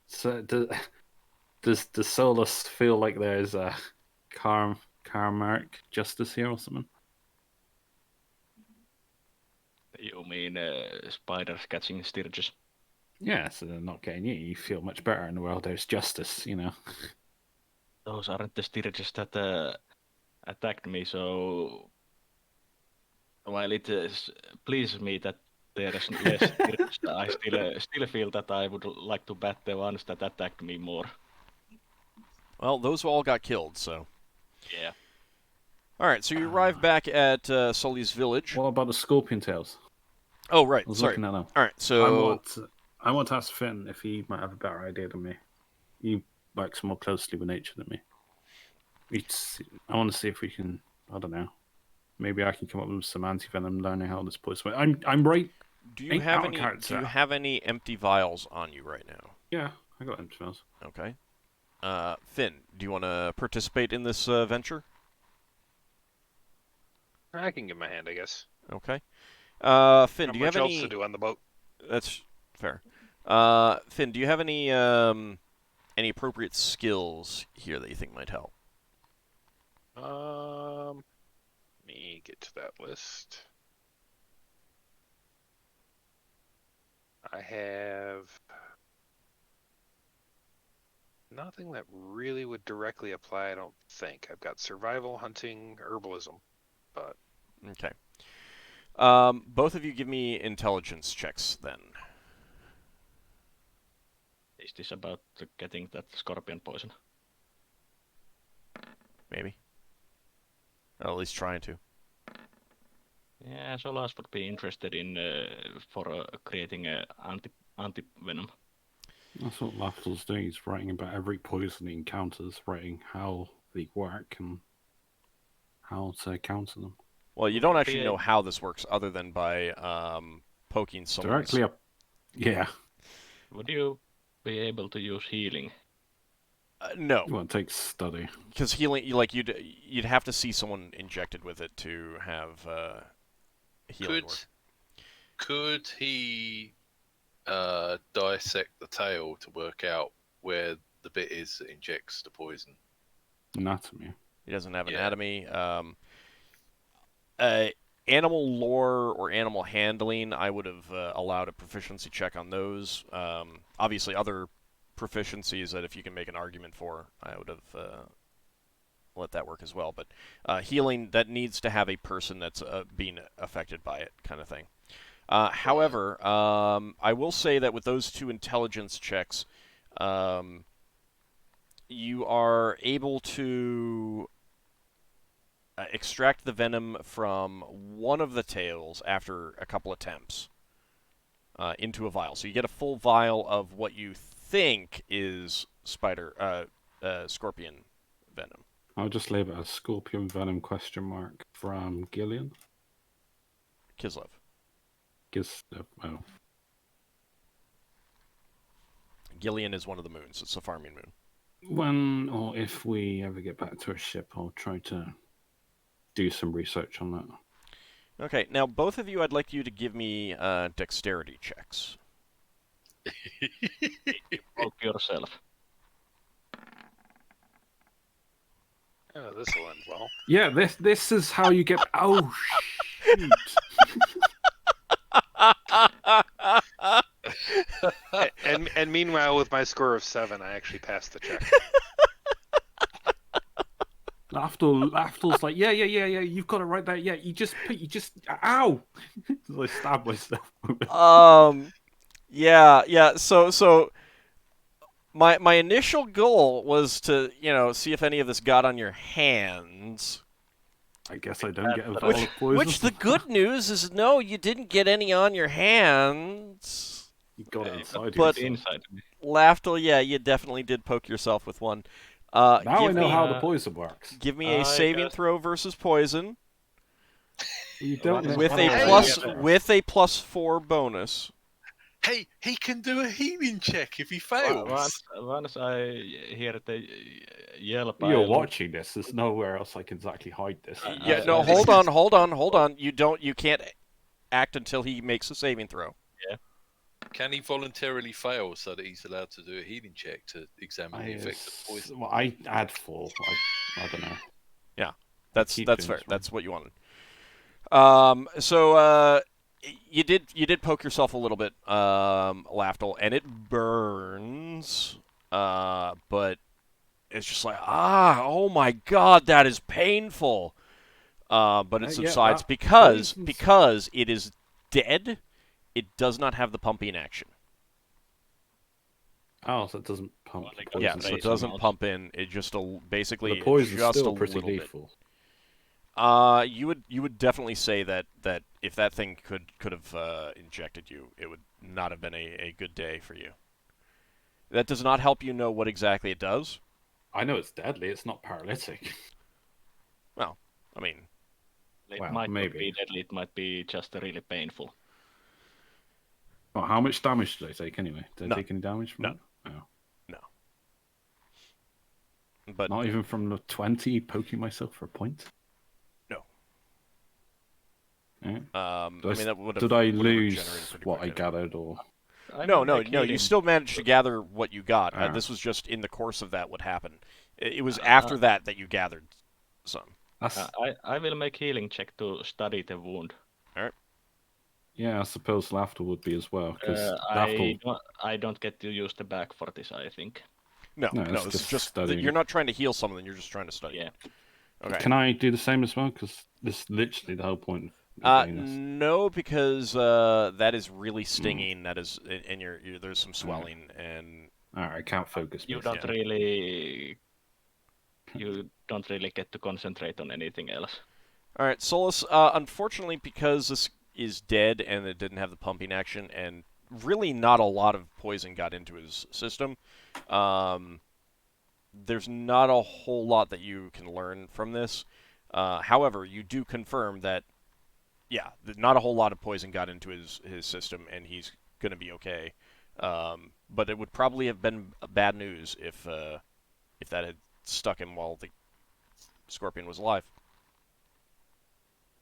So does Solas feel like there's a karmic justice here or something? You mean spiders catching stirges? Yeah, so they're not getting you. You feel much better in the world. There's justice, you know. Those aren't the stirges that attacked me, so while it pleases me that there is less stirges, I still feel that I would like to bat the ones that attacked me more. Well, those all got killed, so. Yeah. All right, so you arrive back at Sully's village. What about the scorpion tails? Oh, right. I was Sorry. looking at them. All right, so I want to ask Finn if he might have a better idea than me. He works more closely with nature than me. I want to see if we can. I don't know. Maybe I can come up with some anti-venom, learning how this poison. I'm right. do you have any empty vials on you right now? Yeah, I got empty vials. Okay. Finn, do you want to participate in this venture? I can give my hand, I guess. Okay. Finn, Not do you much have else any? to do on the boat. That's fair. Finn, do you have any appropriate skills here that you think might help? Let me get to that list. I have nothing that really would directly apply, I don't think. I've got survival, hunting, herbalism, but Okay. Both of you give me intelligence checks then. Is this about getting that scorpion poison? Maybe. Or at least trying to. Yeah, Solas would be interested in for creating a anti venom. That's what Lafdul's doing. He's writing about every poison he encounters, writing how they work and how to counter them. Well, you don't actually know how this works other than by poking someone. Directly up. Yeah. Would you be able to use healing? No. Well, it takes study. Because healing, like you'd have to see someone injected with it to have healing work. Could he dissect the tail to work out where the bit is that injects the poison? Anatomy. He doesn't have anatomy. Animal lore or animal handling, I would have allowed a proficiency check on those. Obviously, other proficiencies that if you can make an argument for, I would have let that work as well. But healing, that needs to have a person that's being affected by it, kind of thing. However, I will say that with those two intelligence checks, you are able to extract the venom from one of the tails after a couple attempts into a vial. So you get a full vial of what you think is scorpion venom. I'll just leave it as scorpion venom ? From Gillian. Kislev. Oh. Gillian is one of the moons. It's a farming moon. When or if we ever get back to a ship, I'll try to do some research on that. Okay, now both of you, I'd like you to give me dexterity checks. Help yourself. oh, this will end well. Yeah, this is how you get. Oh shoot! and meanwhile, with my score of 7, I actually passed the check. Lafdul's like, yeah, you've got it right there. Yeah, you just, ow! I stab myself. Yeah. So my initial goal was to, see if any of this got on your hands. I guess I don't get a vial of poison. Which the good news is, no, you didn't get any on your hands. You got it inside. But inside. Lafdul, yeah, you definitely did poke yourself with one. Now I know how the poison works. Give me a saving throw versus poison. You don't with a +4 bonus. Hey, he can do a healing check if he fails. Once I hear the yelp, You're I'll- watching this. There's nowhere else I can exactly hide this. Yeah, no, I- hold on. You can't act until he makes a saving throw. Can he voluntarily fail so that he's allowed to do a healing check to examine the effect of poison? Well, I add 4. I don't know. That's Keep fair. doing this, That's what you wanted. You did poke yourself a little bit, Lafdul, and it burns. But it's just like, oh my god, that is painful. But it subsides because it is dead. It does not have the pumping action. Oh, so it doesn't pump Well, like, poison. Yeah, so it doesn't amounts. pump in. It just basically The poison's just still a pretty little bit. lethal. You would definitely say that if that thing could have injected you, it would not have been a good day for you. That does not help you know what exactly it does. I know it's deadly. It's not paralytic. Well, I mean, It Well, might not maybe. be deadly. It might be just really painful. Well, how much damage did I take anyway? Did I No. take any damage from No. it? Oh. but Not even from the 20 poking myself for a point? No. Yeah. I Did mean that would have. Did I would have lose regenerated pretty what I quick anyway. gathered, or No. You still managed to gather what you got. Ah. This was just in the course of that what happened. It was after that you gathered some. that's I will make healing check to study the wound. yeah. I suppose Lafdul would be as well because I don't get to use the bag for this. I think. No, No, it's this is just just studying. you're not trying to heal something. You're just trying to study. Yeah. Okay. Can I do the same as well? Because this is literally the whole point of doing this. No, because that is really stinging. That is, and there's some swelling, and Alright, I can't focus. You basically. don't really get to concentrate on anything else. all right, Solas. Unfortunately, because this is dead and it didn't have the pumping action, and really not a lot of poison got into his system. There's not a whole lot that you can learn from this. However, you do confirm that, yeah, not a whole lot of poison got into his system, and he's going to be okay. But it would probably have been bad news if that had stuck him while the scorpion was alive.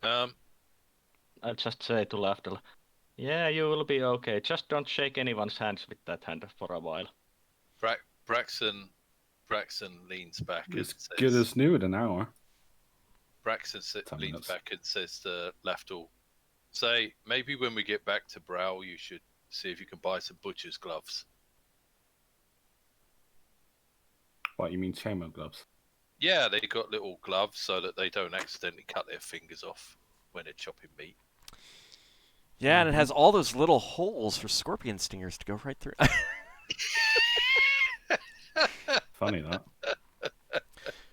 I'll just say to Lafdul, yeah, you will be okay. Just don't shake anyone's hands with that hand for a while. Braxon leans back and It's says, good as new in an hour. Braxon 10 leans minutes. back and says to Lafdul, say, maybe when we get back to Brow, you should see if you can buy some butcher's gloves. What, you mean chainmail gloves? Yeah, they got little gloves so that they don't accidentally cut their fingers off when they're chopping meat. Yeah, and it has all those little holes for scorpion stingers to go right through. Funny that.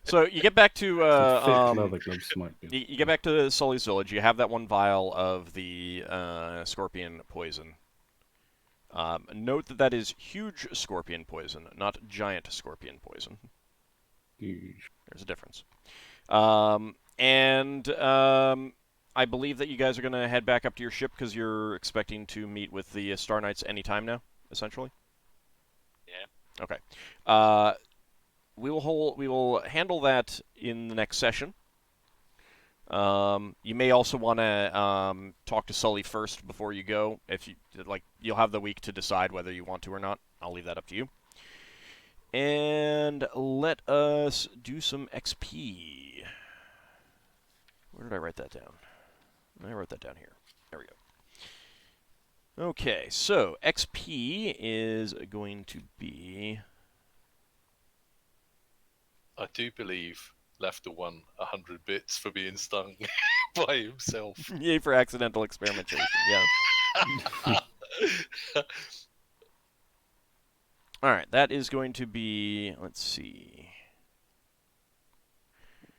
So you get back to Some thick leather gloves might be. you get back to Sully's village. You have that one vial of the scorpion poison. Note that is huge scorpion poison, not giant scorpion poison. Huge. There's a difference. I believe that you guys are going to head back up to your ship because you're expecting to meet with the Star Knights anytime now, essentially. Yeah. Okay. We will handle that in the next session. You may also want to talk to Sully first before you go. If you you'll have the week to decide whether you want to or not. I'll leave that up to you. And let us do some XP. Where did I write that down? I wrote that down here. There we go. Okay, so XP is going to be... I do believe Lafdul won 100 bits for being stung by himself. Yay for accidental experimentation, yeah. Alright, that is going to be... Let's see...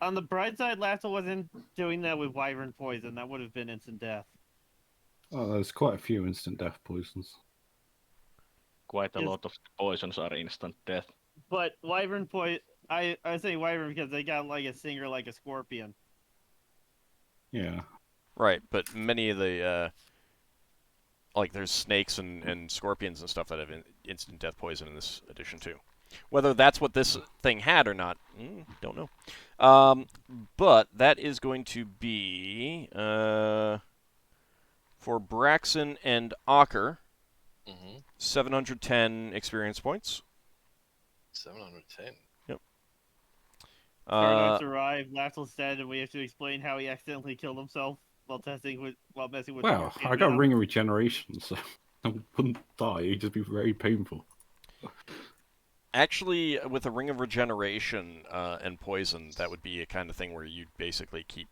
On the bright side, Lafdul wasn't doing that with wyvern poison. That would have been instant death. Oh, there's quite a few instant death poisons. Quite a Yes. lot of poisons are instant death. But wyvern poison, I say wyvern because they got like a stinger like a scorpion. Yeah. Right, but many of the... like there's snakes and scorpions and stuff that have instant death poison in this edition too. Whether that's what this thing had or not, don't know. But that is going to be for Braxon and Ockar, 710 experience points. 710. Yep. Starnotes arrive, Lafdul's dead, and we have to explain how he accidentally killed himself while messing with. Well, I got Ring of Regeneration, so I wouldn't die. It'd just be very painful. Actually, with a Ring of Regeneration and Poison, that would be a kind of thing where you'd basically keep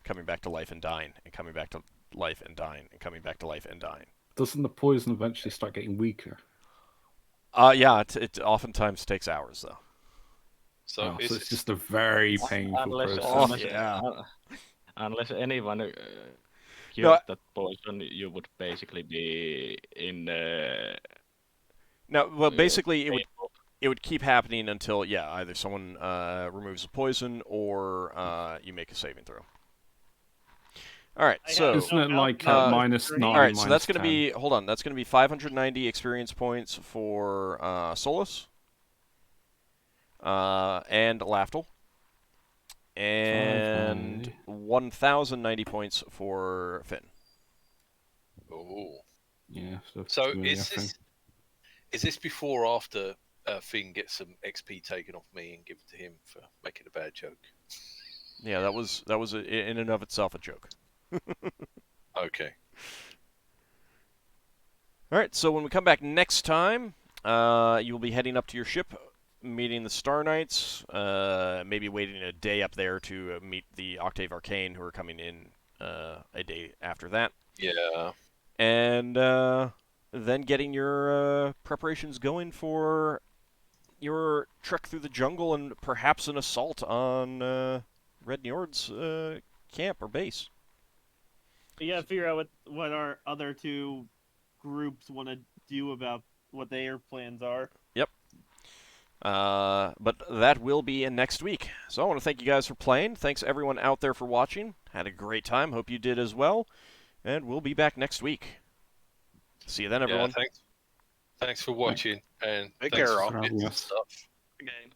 coming back to life and dying, and coming back to life and dying, and coming back to life and dying. Doesn't the poison eventually start getting weaker? Yeah, it oftentimes takes hours, though. So, So it's just a very painful process. Unless anyone cured No, that poison, you would basically be in. No, well, basically it would keep happening until either someone removes the poison or you make a saving throw. All right, so isn't it like -9? all right, so that's going to be that's going to be 590 experience points for Solas and Lafdul, and 1,090 points for Finn. Oh. Yeah. So is this before or after Finn gets some XP taken off me and given to him for making a bad joke? Yeah, that was in and of itself a joke. Okay. All right, so when we come back next time, you'll be heading up to your ship, meeting the Star Knights, maybe waiting a day up there to meet the Octave Arcane, who are coming in a day after that. Yeah. And then getting your preparations going for your trek through the jungle and perhaps an assault on Red Njord's camp or base. You gotta figure out what our other two groups want to do about what their plans are. Yep. But that will be in next week. So I want to thank you guys for playing. Thanks everyone out there for watching. Had a great time. Hope you did as well. And we'll be back next week. See you then, everyone. Yeah, thanks for watching, and Take thanks care, for all. submitting stuff. Game.